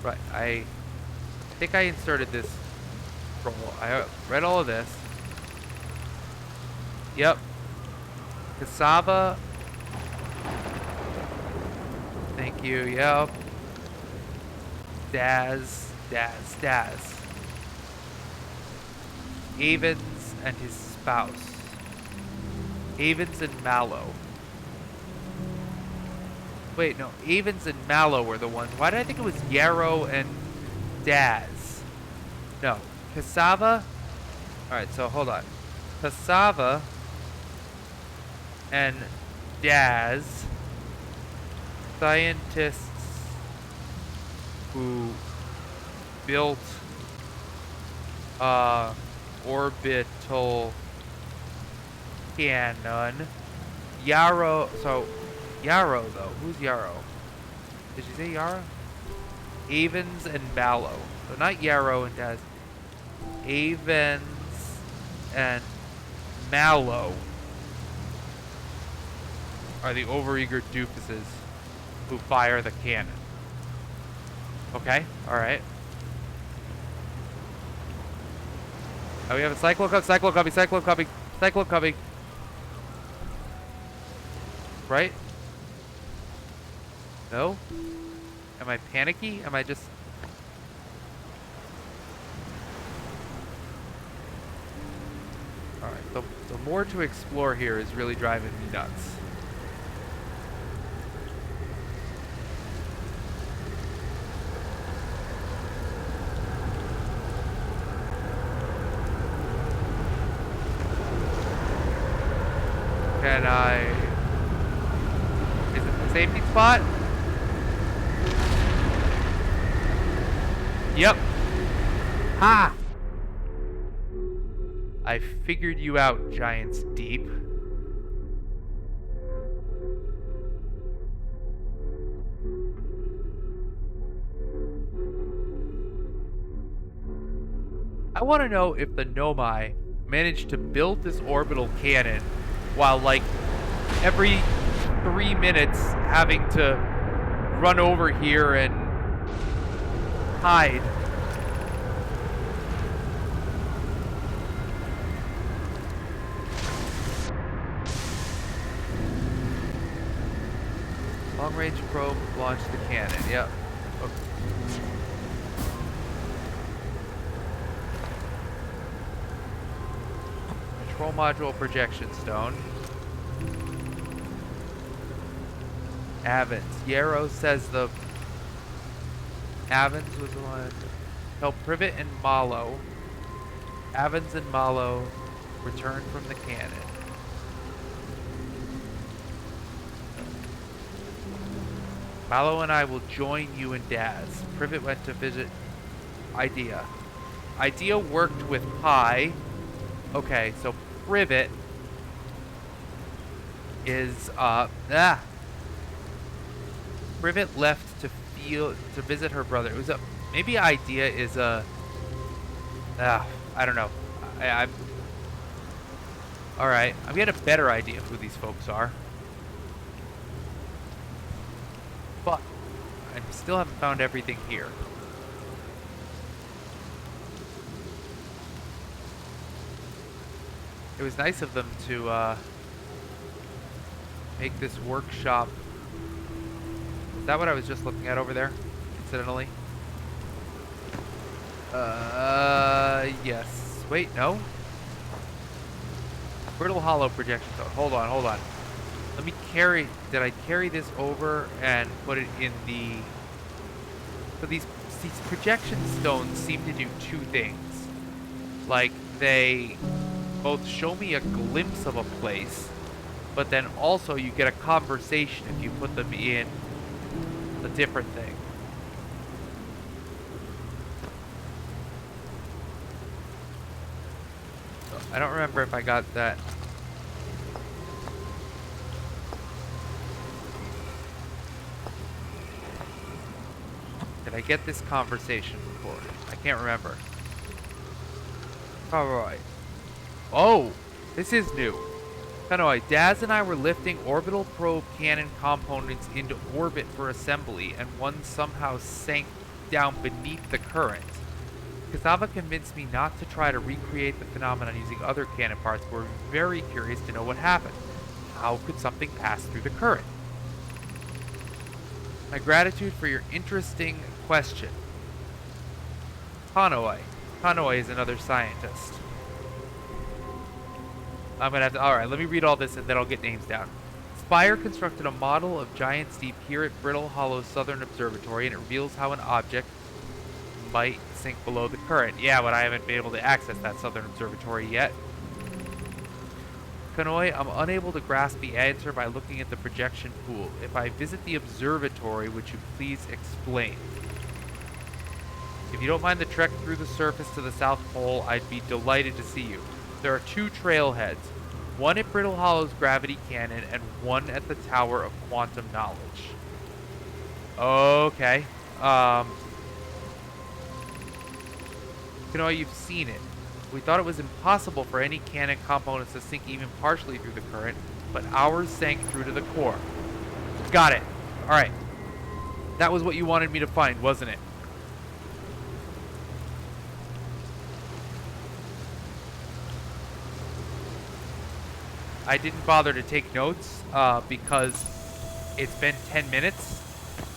Right, I think I inserted this roll. I read all of this. Yep. Cassava. Thank you, yep. Daz. Avens and his spouse. Avens and Mallow. Wait, no, Avens and Mallow were the ones. Why did I think it was Yarrow and Daz? No, Cassava. Alright, so hold on. Cassava and Daz, scientists who built orbital cannon. Yarrow, so Yarrow though, who's Yarrow? Did you say Yarrow? Avens and Mallow. So not Yarrow and Daz. Avens and Mallow are the overeager doofuses who fire the cannon. Okay, alright. Oh, we have a cyclone coming. Right? No? Am I panicky? Am I just... Alright, the more to explore here is really driving me nuts. Can I... Is it the safety spot? Yep. Ha! I figured you out, Giant's Deep. I want to know if the Nomai managed to build this orbital cannon while, like, every 3 minutes having to run over here and hide. Long-range probe launched the cannon. Yep. Okay. Control module projection stone. Avens. Yarrow says the Avens was the one. Tell Privet and Malo. Avens and Malo return from the cannon. Malo and I will join you and Daz. Privet went to visit Idea. Idea worked with Pi. Okay, so Privet is Privet left to visit her brother. It was maybe Idea is I don't know. I'm all right. I'm getting a better idea of who these folks are, but I still haven't found everything here. It was nice of them to make this workshop. Is that what I was just looking at over there, incidentally? Yes. Wait, no. Brittle hollow projection zone. Hold on. Let me carry. Did I carry this over and put it in the? So these projection stones seem to do two things. Like they both show me a glimpse of a place, but then also you get a conversation if you put them in a different thing. I don't remember if I got that. Did I get this conversation before? I can't remember. Alright. Oh, this is new. Anyway, Daz and I were lifting orbital probe cannon components into orbit for assembly, and one somehow sank down beneath the current. Cassava convinced me not to try to recreate the phenomenon using other cannon parts, but we're very curious to know what happened. How could something pass through the current? My gratitude for your interesting question. Hanoi. Hanoi is another scientist. I'm gonna have to, alright, let me read all this and then I'll get names down. Spire constructed a model of Giant's Deep here at Brittle Hollow Southern Observatory, and it reveals how an object might sink below the current. Yeah, but I haven't been able to access that Southern Observatory yet. Kanoi, I'm unable to grasp the answer by looking at the projection pool. If I visit the observatory, would you please explain? If you don't mind the trek through the surface to the South Pole, I'd be delighted to see you. There are two trailheads, one at Brittle Hollow's gravity cannon and one at the Tower of Quantum Knowledge. Okay. Kanoi, you've seen it. We thought it was impossible for any cannon components to sink even partially through the current, but ours sank through to the core. Got it. Alright. That was what you wanted me to find, wasn't it? I didn't bother to take notes because it's been 10 minutes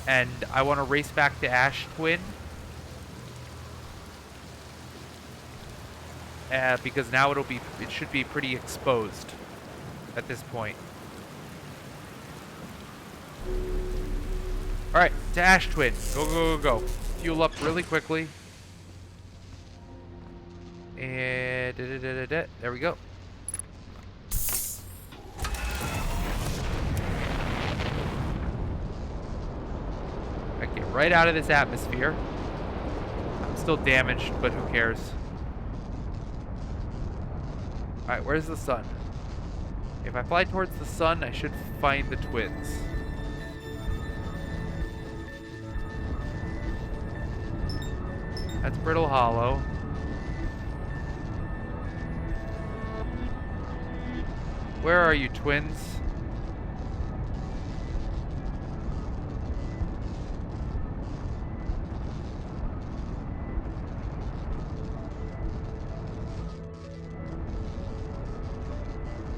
and I want to race back to Ash Twin. Because now it should be pretty exposed at this point. Alright, to Ash Twin. Go. Fuel up really quickly. And there we go. I get right out of this atmosphere. I'm still damaged, but who cares? Alright, where's the sun? If I fly towards the sun, I should find the twins. That's Brittle Hollow. Where are you, twins?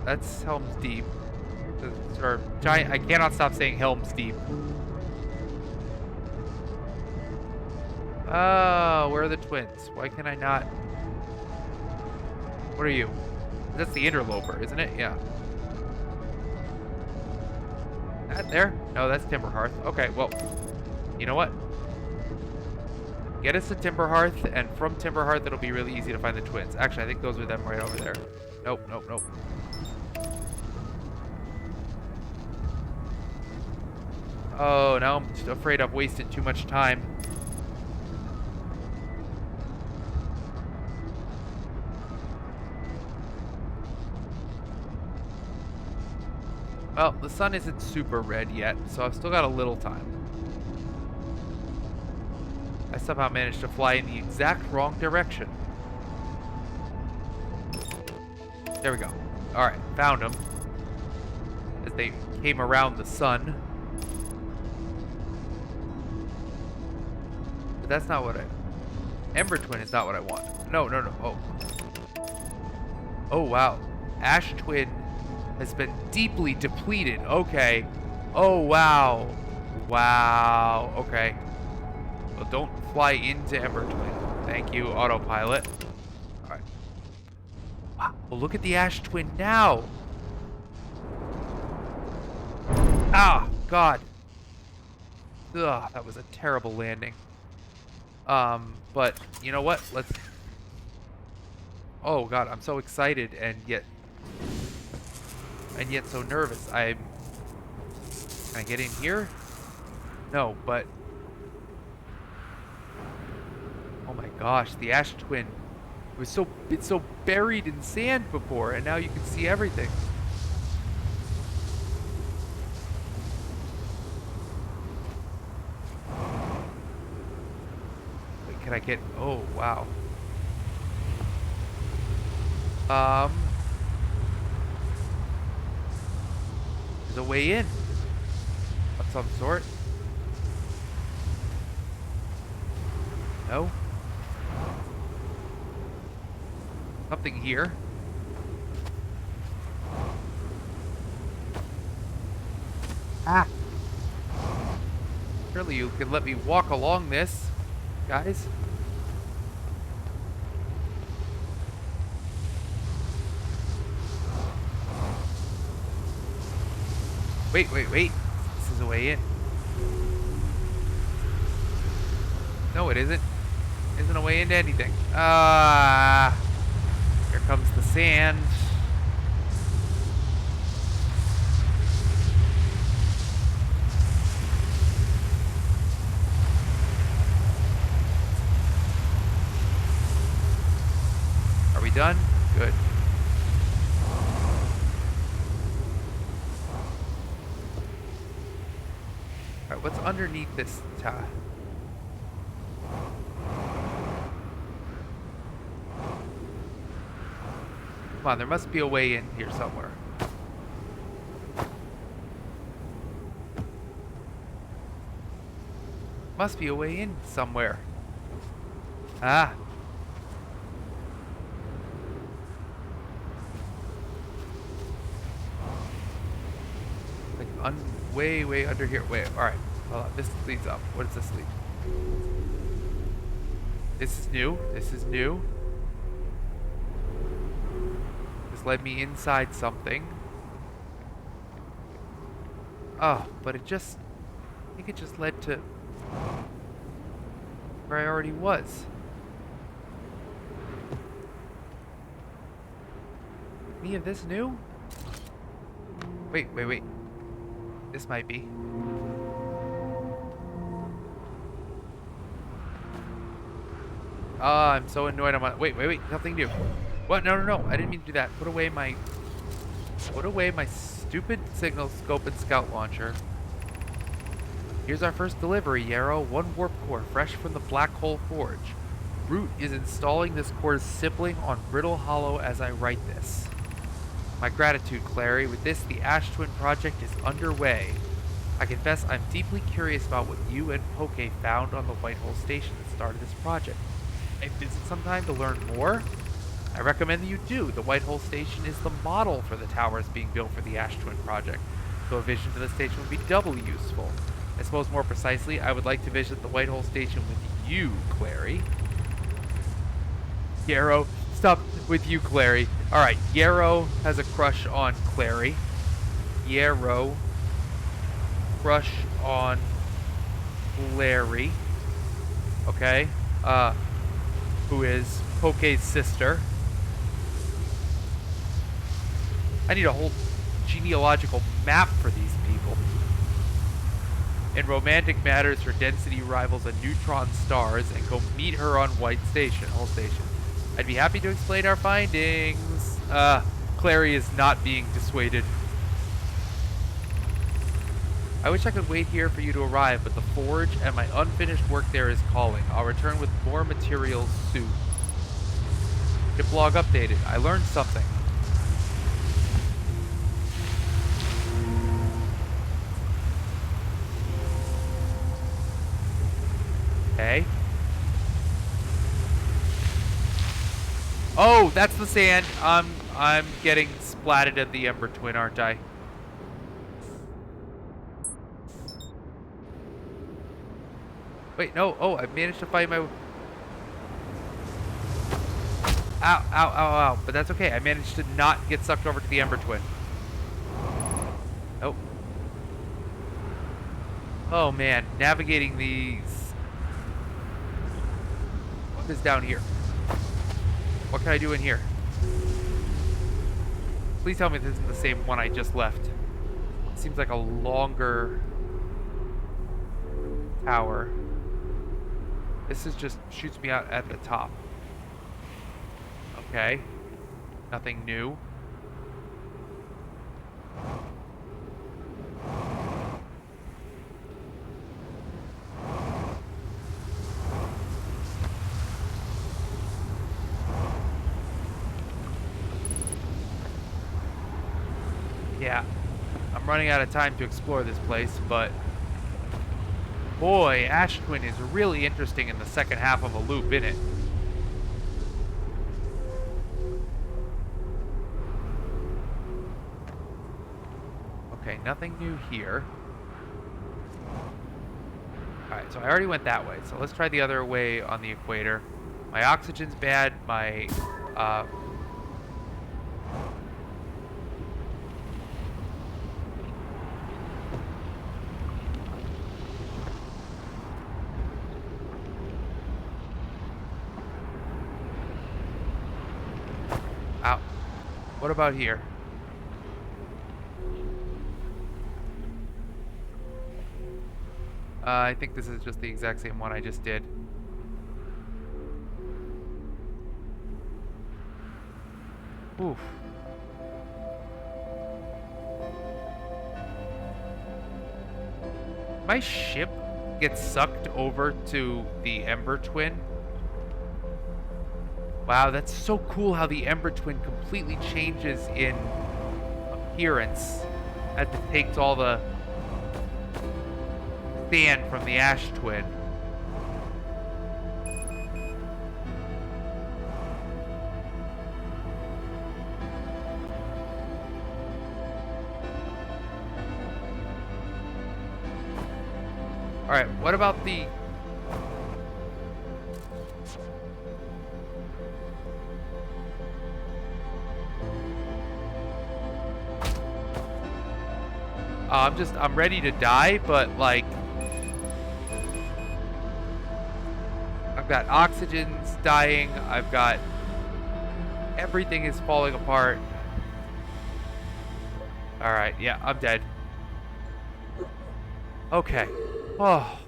That's Helm's Deep. Or Giant. I cannot stop saying Helm's Deep. Oh, where are the twins? Why can I not? What are you? That's the interloper, isn't it? Yeah. That there? No, that's Timber Hearth. Okay, well, you know what? get us to Timber Hearth, and from Timber Hearth, it'll be really easy to find the twins. Actually, I think those are them right over there. Nope, nope, nope. Oh, now I'm just afraid I've wasted too much time. Well, the sun isn't super red yet, so I've still got a little time. I somehow managed to fly in the exact wrong direction. There we go. Alright, found them. As they came around the sun. But that's not what I... Ember Twin is not what I want. No, no, no. Oh. Oh, wow. Ash Twin has been deeply depleted. Okay. Oh, wow. Wow. Okay. Well, don't fly into Ember Twin. Thank you, autopilot. Alright. Wow. Well, look at the Ash Twin now. Ah, God. Ugh, that was a terrible landing. But you know what? Let's... Oh, God, I'm so excited and yet so nervous. Can I get in here? No, but... Oh my gosh, the Ash Twin. It's so buried in sand before, and now you can see everything. Wait, can I get... Oh, wow. There's a way in of some sort. No? Something here. Ah! Surely you can let me walk along this, guys. Wait, wait, wait. This is a way in. No, it isn't. Isn't a way into anything. Ah, here comes the sand. Are we done? Good. Alright, what's underneath this tile? Come on, there must be a way in here somewhere. Must be a way in somewhere. Ah. Like way under here. Wait, alright. Hold on. This leads up. What does this lead? This is new. This is new. Led me inside something. Oh, but I think it just led to where I already was. Any of this new? Wait. This might be. Ah, I'm so annoyed. Wait. Nothing new. What? No. I didn't mean to do that. Put away my stupid signal scope and scout launcher. Here's our first delivery, Yarrow. 1 warp core, fresh from the Black Hole Forge. Root is installing this core's sibling on Brittle Hollow as I write this. My gratitude, Clary. With this, the Ash Twin project is underway. I confess I'm deeply curious about what you and Poke found on the White Hole Station that started this project. A visit sometime to learn more? I recommend that you do. The White Hole Station is the model for the towers being built for the Ash Twin project, so a vision to the station would be doubly useful. I suppose more precisely, I would like to visit the White Hole Station with you, Clary. Yarrow, stop with you, Clary. Alright, Yarrow has a crush on Clary. Yarrow, crush on Clary. Okay. who is Poke's sister. I need a whole genealogical map for these people. In romantic matters, her density rivals a neutron star's, and go meet her on White Station, Hull Station. I'd be happy to explain our findings. Clary is not being dissuaded. I wish I could wait here for you to arrive, but the forge and my unfinished work there is calling. I'll return with more materials soon. Ship log updated. I learned something. Okay. Oh, that's the sand. I'm getting splatted at the Ember Twin, aren't I? Wait, no. Oh, I managed to fight my... Ow, ow, ow, ow. But that's okay. I managed to not get sucked over to the Ember Twin. Nope. Oh, man. Navigating these... What is down here? What can I do in here? Please tell me this isn't the same one I just left. It seems like a longer tower. This is just shoots me out at the top. Okay. Nothing new. Yeah. I'm running out of time to explore this place, but boy, Ash Twin is really interesting in the second half of a loop, isn't it? Okay, nothing new here. Alright, so I already went that way, so let's try the other way on the equator. My oxygen's bad, my, Ow. What about here? I think this is just the exact same one I just did. Oof. My ship gets sucked over to the Ember Twin. Wow, that's so cool how the Ember Twin completely changes in appearance as it takes all the sand from the Ash Twin. Alright, what about the... I'm ready to die, but like... I've got oxygen's dying, I've got... Everything is falling apart. Alright, yeah, I'm dead. Okay. Oh.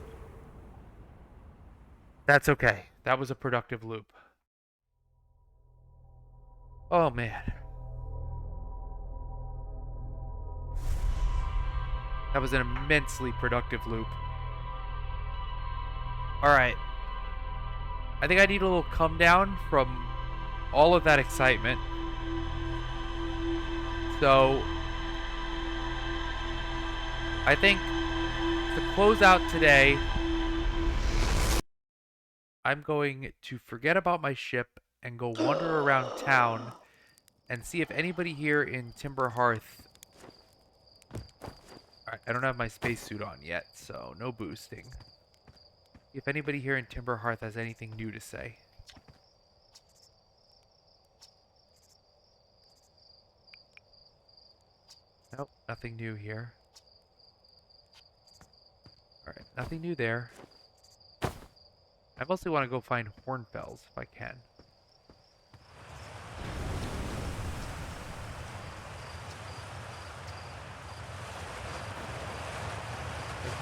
That's okay. That was a productive loop. Oh, man. That was an immensely productive loop. Alright. I think I need a little come down from all of that excitement. So, I think to close out today, I'm going to forget about my ship and go wander around town and see if anybody here in Timber Hearth... Alright, I don't have my spacesuit on yet, so no boosting. If anybody here in Timber Hearth has anything new to say. Nope, nothing new here. Alright, nothing new there. I mostly want to go find hornbills if I can.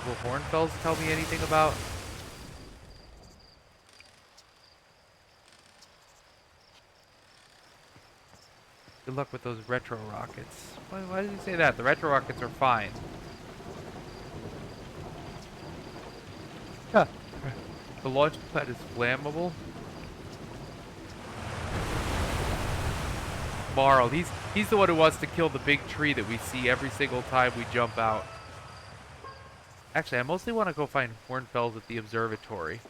Will hornbills tell me anything about? Good luck with those retro rockets. Why did he say that? The retro rockets are fine. Huh. The launch pad is flammable. Marl, he's the one who wants to kill the big tree that we see every single time we jump out. Actually, I mostly want to go find hornbills at the observatory.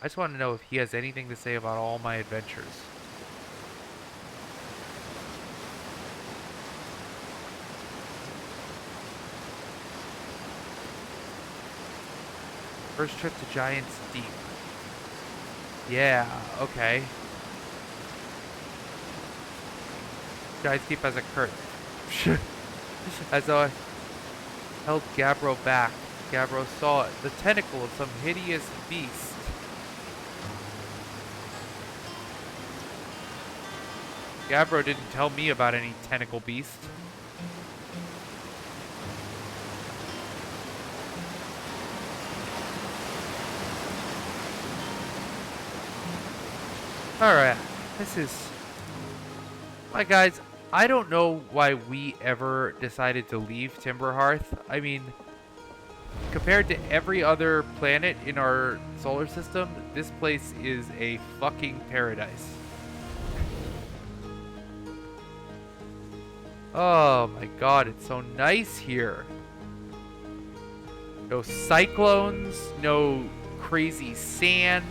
I just want to know if he has anything to say about all my adventures. First trip to Giant's Deep. Yeah, okay. Giant's Deep has a curtain. As I held Gabbro back, Gabbro saw the tentacle of some hideous beast. Gabbro didn't tell me about any tentacle beast. Alright, this is... My guys, I don't know why we ever decided to leave Timber Hearth. I mean, compared to every other planet in our solar system, this place is a fucking paradise. Oh my god, it's so nice here. No cyclones, no crazy sand,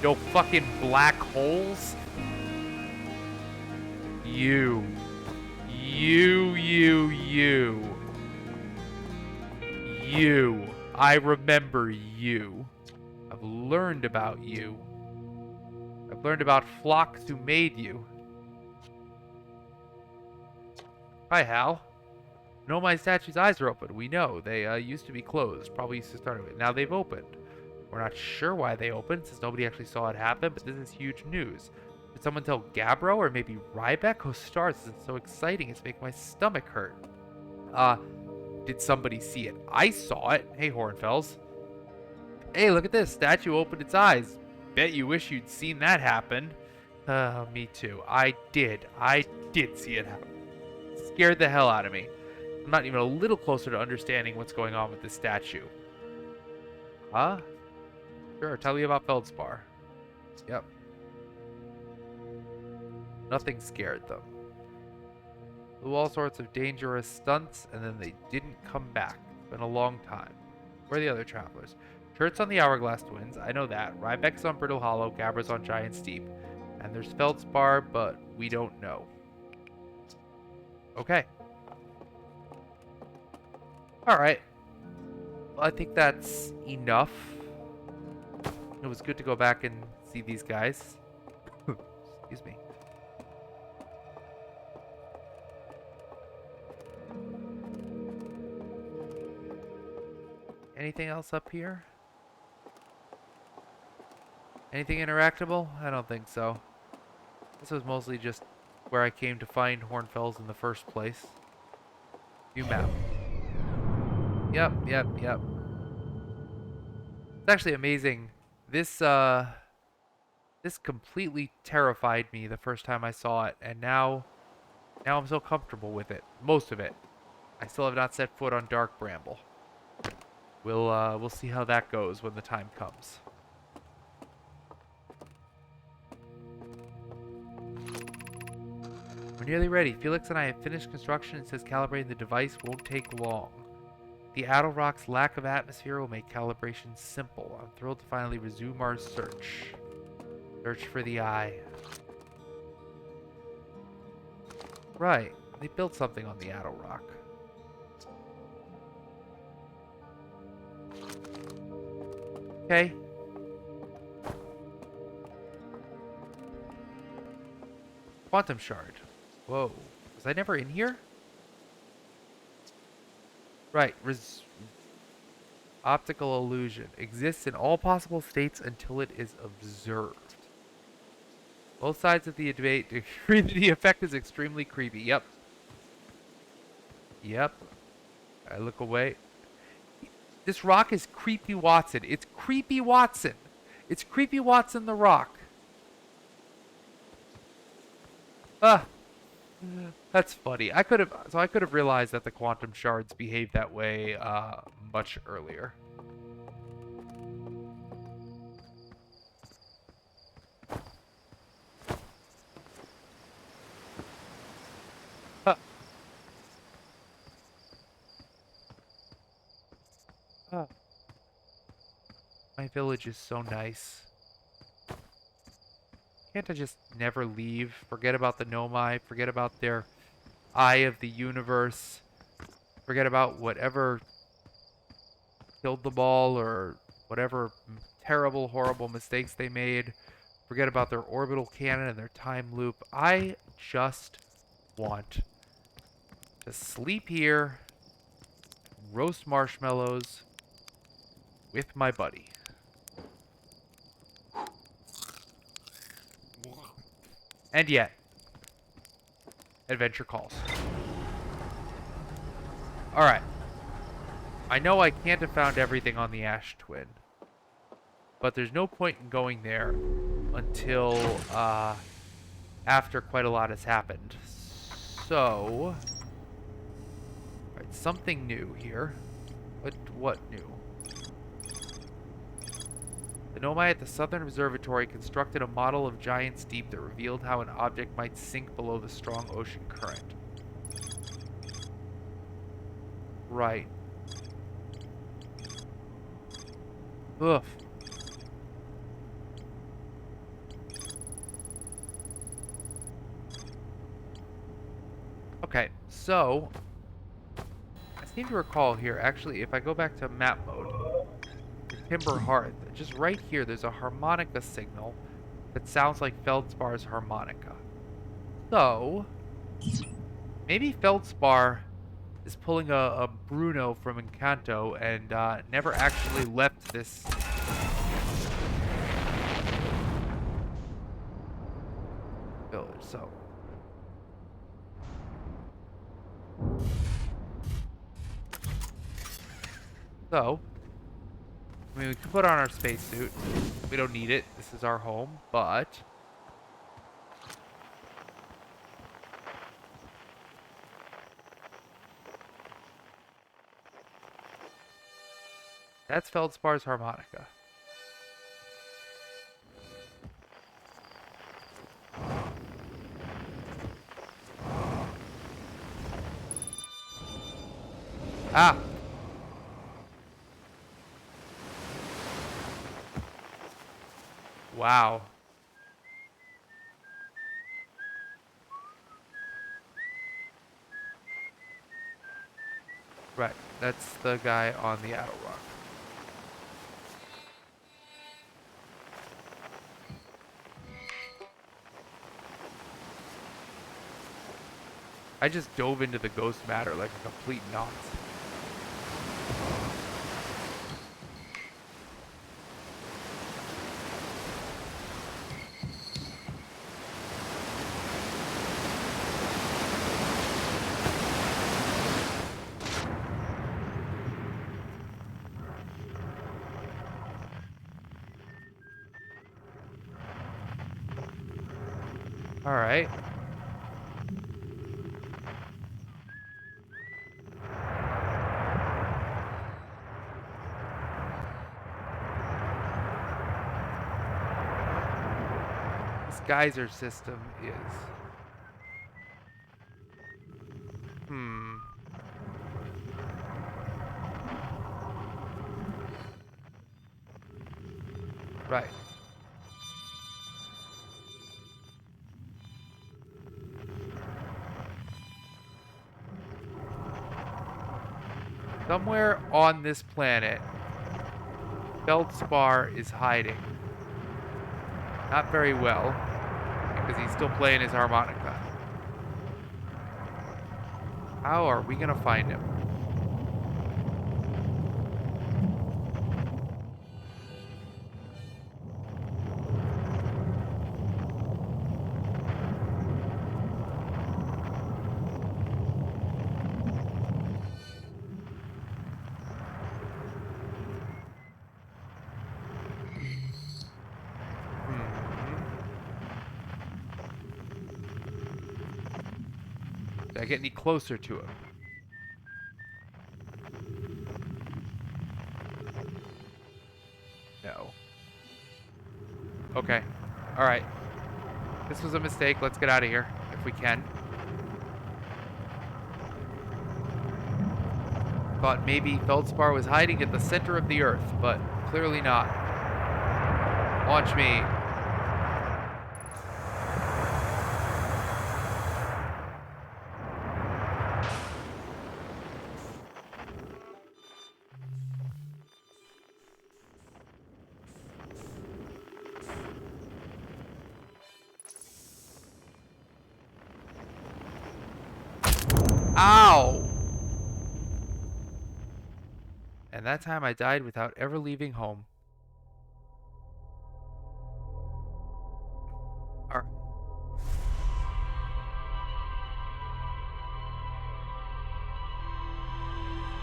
no fucking black holes. You. I remember you. I've learned about you. I've learned about Phlox who made you. Hi, Hal. No, my statue's eyes are open. We know. They used to be closed. Probably used to start with. Now they've opened. We're not sure why they opened, since nobody actually saw it happen, but this is huge news. Did someone tell Gabbro or maybe Ryback? Oh, stars, this is so exciting. It's making my stomach hurt. Did somebody see it? I saw it. Hey, Hornfells. Hey, look at this. Statue opened its eyes. Bet you wish you'd seen that happen. Me too. I did see it happen. Scared the hell out of me. I'm not even a little closer to understanding what's going on with this statue. Huh? Sure, tell me about Feldspar. Yep. Nothing scared them. Flew all sorts of dangerous stunts, and then they didn't come back. It's been a long time. Where are the other travelers? Turret's on the Hourglass Twins, I know that. Rybeck's on Brittle Hollow, Gabbra's on Giant Steep. And there's Feldspar, but we don't know. Okay. Alright. Well, I think that's enough. It was good to go back and see these guys. Excuse me. Anything else up here? Anything interactable? I don't think so. This was mostly just where I came to find Hornfells in the first place. New map. Yep. It's actually amazing. This completely terrified me the first time I saw it, and now I'm so comfortable with it. Most of it. I still have not set foot on Dark Bramble. We'll see how that goes when the time comes. We're nearly ready. Felix and I have finished construction. It says calibrating the device won't take long. The Addle Rock's lack of atmosphere will make calibration simple. I'm thrilled to finally resume our search. Search for the eye. Right. They built something on the Addle Rock. Okay. Quantum Shard. Whoa. Was I never in here? Right. Optical illusion exists in all possible states until it is observed. Both sides of the debate agree that the effect is extremely creepy. Yep. Yep. I look away. This rock is Creepy Watson. It's Creepy Watson. It's Creepy Watson the rock. Ah, that's funny. I could have realized that the quantum shards behave that way much earlier. Huh. Huh. My village is so nice. Can't I just never leave? Forget about the Nomai. Forget about their eye of the universe. Forget about whatever killed the ball or whatever terrible, horrible mistakes they made. Forget about their orbital cannon and their time loop. I just want to sleep here, roast marshmallows with my buddy. And yet, adventure calls. Alright. I know I can't have found everything on the Ash Twin, but there's no point in going there until after quite a lot has happened. So, alright, something new here. What new? The Nomai at the Southern Observatory constructed a model of Giant's Deep that revealed how an object might sink below the strong ocean current. Right. Ugh. Okay, so I seem to recall here, actually, if I go back to map mode, Timber Hearth, just right here, there's a harmonica signal that sounds like Feldspar's harmonica. So, maybe Feldspar is pulling a Bruno from Encanto and never actually left this village. So, I mean, we can put on our spacesuit. We don't need it. This is our home, but that's Feldspar's harmonica. Ah! Wow. Right, that's the guy on the Outer Rock. I just dove into the ghost matter like a complete nonce. All right. This geyser system is... Right. Somewhere on this planet, Feldspar is hiding. Not very well, because he's still playing his harmonica. How are we gonna find him? Did I get any closer to him? No. Okay. Alright. This was a mistake. Let's get out of here, if we can. Thought maybe Feldspar was hiding at the center of the Earth, but clearly not. Launch me. Ow! And that time I died without ever leaving home. Alright.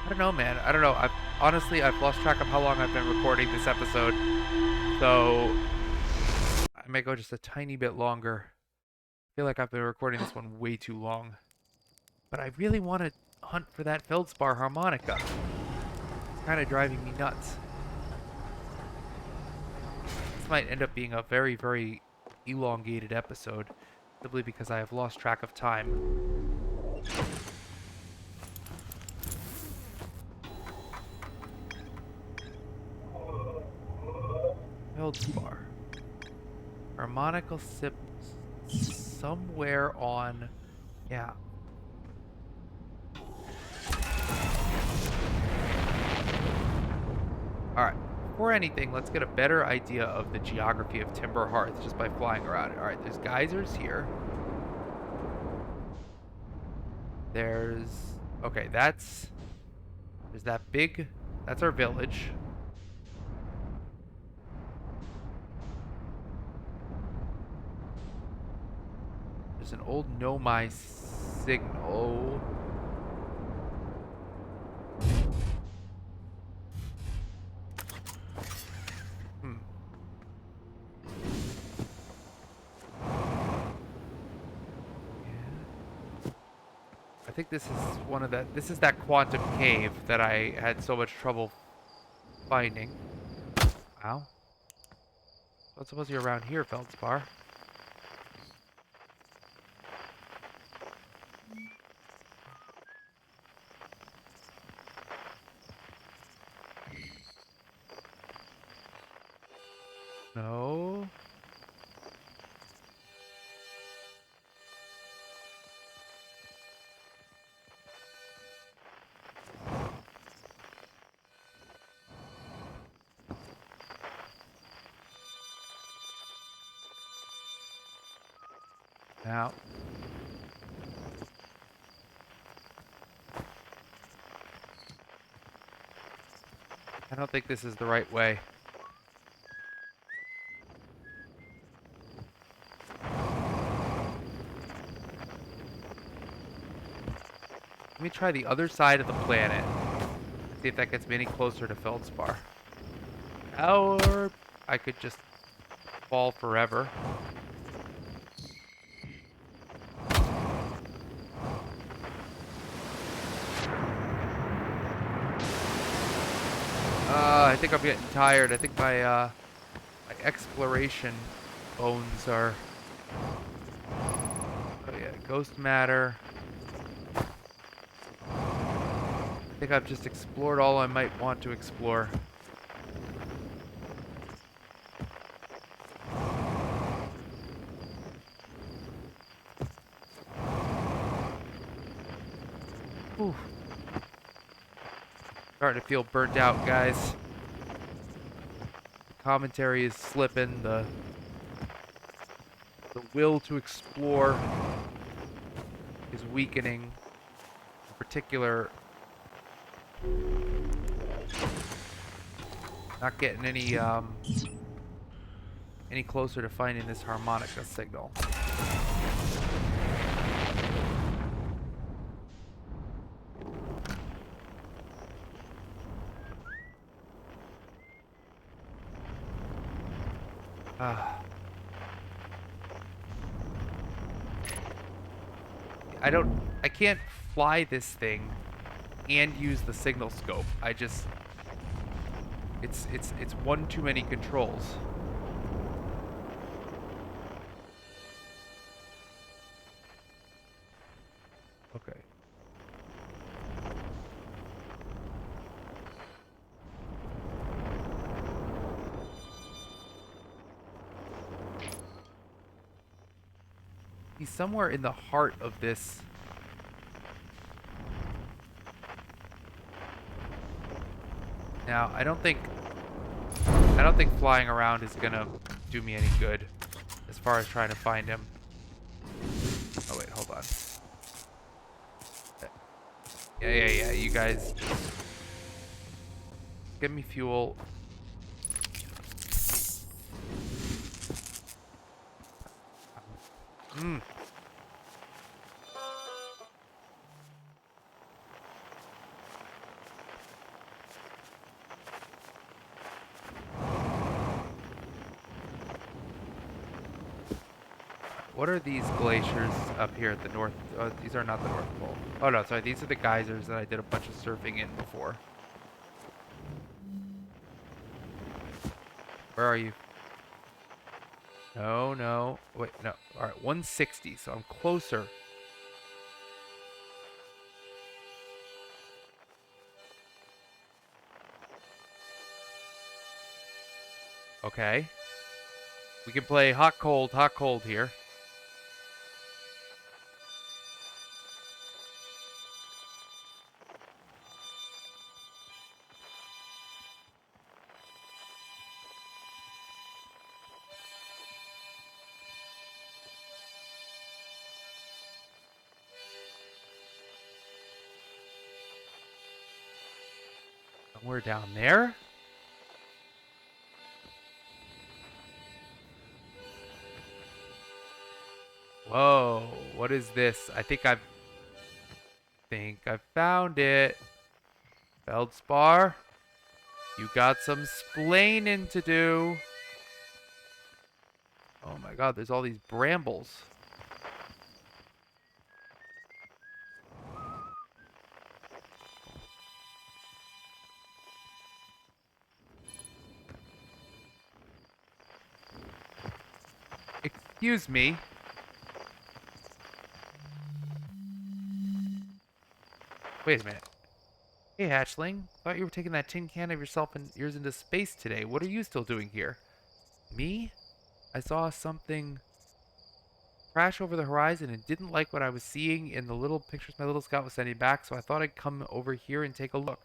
I don't know, man. I don't know. I've lost track of how long I've been recording this episode. So I may go just a tiny bit longer. I feel like I've been recording this one way too long. But I really want to hunt for that Feldspar harmonica. It's kind of driving me nuts. This might end up being a very, very elongated episode, simply because I have lost track of time. Feldspar. Harmonica sip somewhere on... Yeah. Alright, before anything, let's get a better idea of the geography of Timber Hearth just by flying around it. Alright, there's geysers here. There's... Okay, that's... There's that big... That's our village. There's an old Nomai signal. I think this is one of that. This is that quantum cave that I had so much trouble finding. Wow. What's supposed to be around here, Feldspar? No. Now. I don't think this is the right way. Let me try the other side of the planet. See if that gets me any closer to Feldspar. Or I could just fall forever. I think I'm getting tired. I think my exploration bones are... Oh yeah, ghost matter. I think I've just explored all I might want to explore. Whew. Starting to feel burnt out, guys. Commentary is slipping. The will to explore is weakening. In particular, not getting any closer to finding this harmonica signal. I can't fly this thing and use the signal scope. It's one too many controls. Okay. He's somewhere in the heart of this. Now, I don't think flying around is gonna do me any good as far as trying to find him. Oh wait, hold on. Yeah. You guys give me fuel. Hmm. What are these glaciers up here at the north? These are not the North Pole. Oh no, sorry. These are the geysers that I did a bunch of surfing in before. Where are you? No. Wait, no. All right, 160. So I'm closer. Okay. We can play hot, cold here. Somewhere down there. Whoa, what is this? I think I've found it. Feldspar, you got some splaining to do. Oh my god, there's all these brambles. Excuse me. Wait a minute. Hey, hatchling. Thought you were taking that tin can of yourself and yours into space today. What are you still doing here? Me? I saw something crash over the horizon and didn't like what I was seeing in the little pictures my little scout was sending back, so I thought I'd come over here and take a look.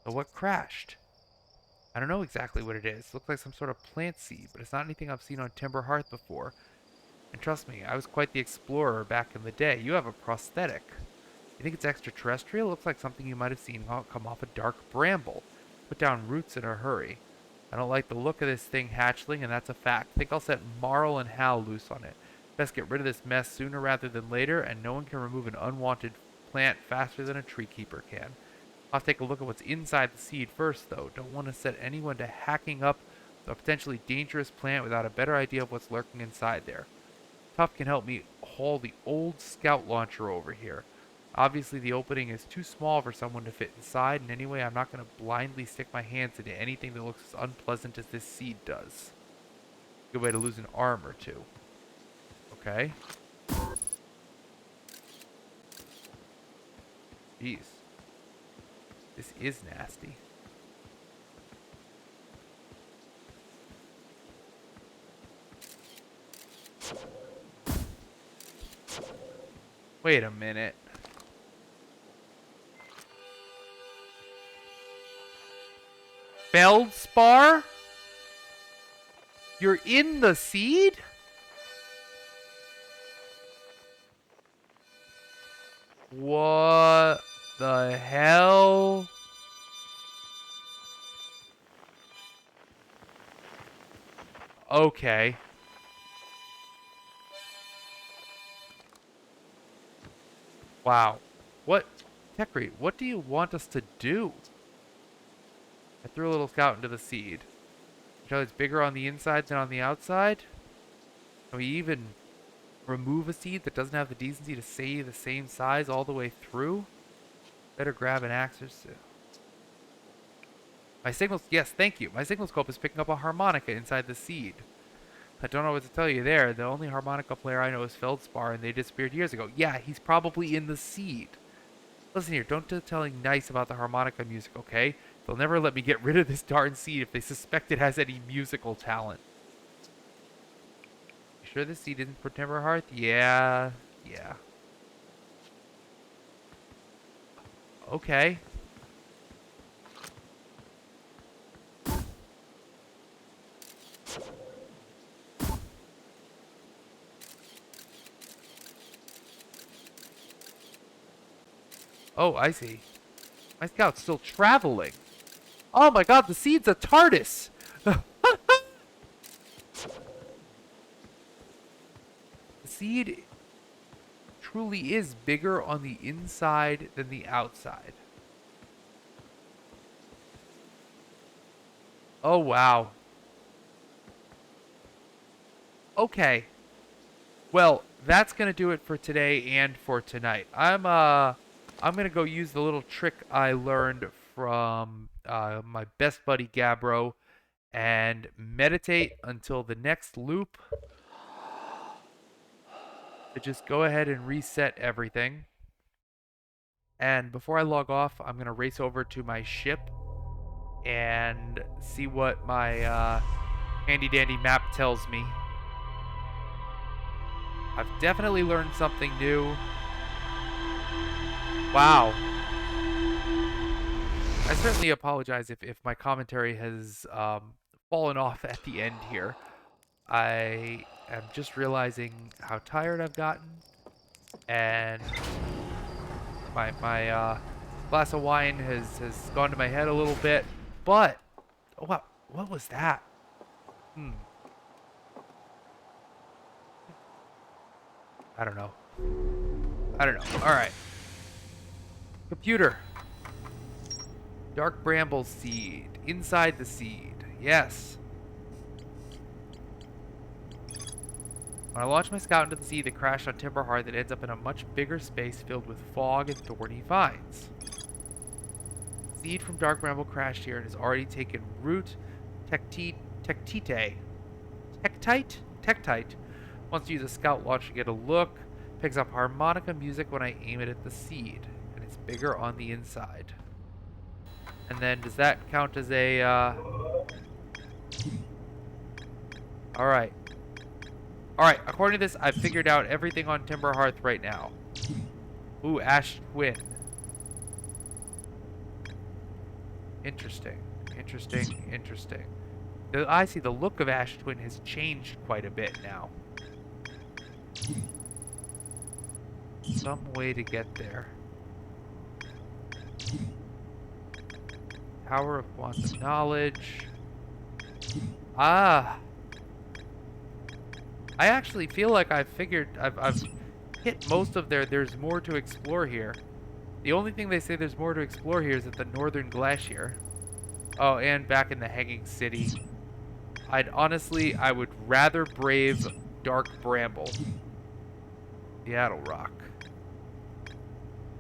So what crashed? I don't know exactly what it is. It looks like some sort of plant seed, but it's not anything I've seen on Timber Hearth before. And trust me, I was quite the explorer back in the day. You have a prosthetic. You think it's extraterrestrial? It looks like something you might have seen come off a dark bramble. Put down roots in a hurry. I don't like the look of this thing, hatchling, and that's a fact. Think I'll set Marl and Hal loose on it. Best get rid of this mess sooner rather than later, and no one can remove an unwanted plant faster than a tree keeper can. I'll take a look at what's inside the seed first, though. Don't want to set anyone to hacking up a potentially dangerous plant without a better idea of what's lurking inside there. Tuff can help me haul the old scout launcher over here. Obviously, the opening is too small for someone to fit inside, and anyway, I'm not going to blindly stick my hands into anything that looks as unpleasant as this seed does. Good way to lose an arm or two. Okay. Jeez. This is nasty. Wait a minute. Feldspar? You're in the seed? What the hell? Okay. Wow. What, Techreed, what do you want us to do? I threw a little scout into the seed. You know it's bigger on the inside than on the outside? Can we even remove a seed that doesn't have the decency to stay the same size all the way through? Better grab an axe or so. My signals, yes, thank you. My signal scope is picking up a harmonica inside the seed. I don't know what to tell you there. The only harmonica player I know is Feldspar, and they disappeared years ago. Yeah, he's probably in the seed. Listen here, don't do telling nice about the harmonica music, okay? They'll never let me get rid of this darn seed if they suspect it has any musical talent. You sure this seed isn't for Timber Hearth? Yeah. Okay. Oh, I see. My scout's still traveling. Oh my god, the seed's a TARDIS! The seed truly is bigger on the inside than the outside. Oh wow. Okay. Well, that's gonna do it for today and for tonight. I'm gonna go use the little trick I learned from my best buddy Gabbro and meditate until the next loop to just go ahead and reset everything. And before I log off, I'm gonna race over to my ship and see what my handy dandy map tells me. I've definitely learned something new. Wow. I certainly apologize if my commentary has fallen off at the end here. I am just realizing how tired I've gotten, and my glass of wine has gone to my head a little bit. But what was that? I don't know. All right, computer. Dark bramble seed. Inside the seed. Yes. When I launch my scout into the seed that crashed on Timber Hearth, it ends up in a much bigger space filled with fog and thorny vines. Seed from dark bramble crashed here and has already taken root. Tektite wants to use a scout launch to get a look. Picks up harmonica music when I aim it at the seed, and it's bigger on the inside. And then does that count as a Alright. Alright, according to this, I've figured out everything on Timber Hearth right now. Ooh, Ash Twin. Interesting. I see the look of Ash Twin has changed quite a bit now. Some way to get there. Tower of Quantum Knowledge. I actually feel like I've hit most of there's more to explore here. The only thing they say there's more to explore here is at the Northern Glacier. Oh, and back in the Hanging City. I would rather brave Dark Bramble. Seattle Rock.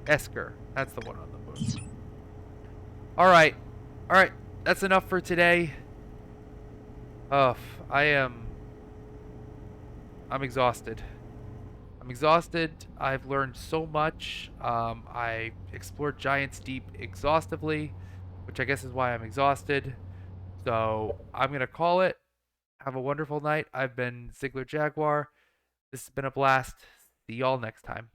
Esker. That's the one on the moon. Alright. Alright. That's enough for today. I'm exhausted. I've learned so much. I explored Giant's Deep exhaustively, which I guess is why I'm exhausted. So I'm going to call it. Have a wonderful night. I've been Zeigler Jaguar. This has been a blast. See y'all next time.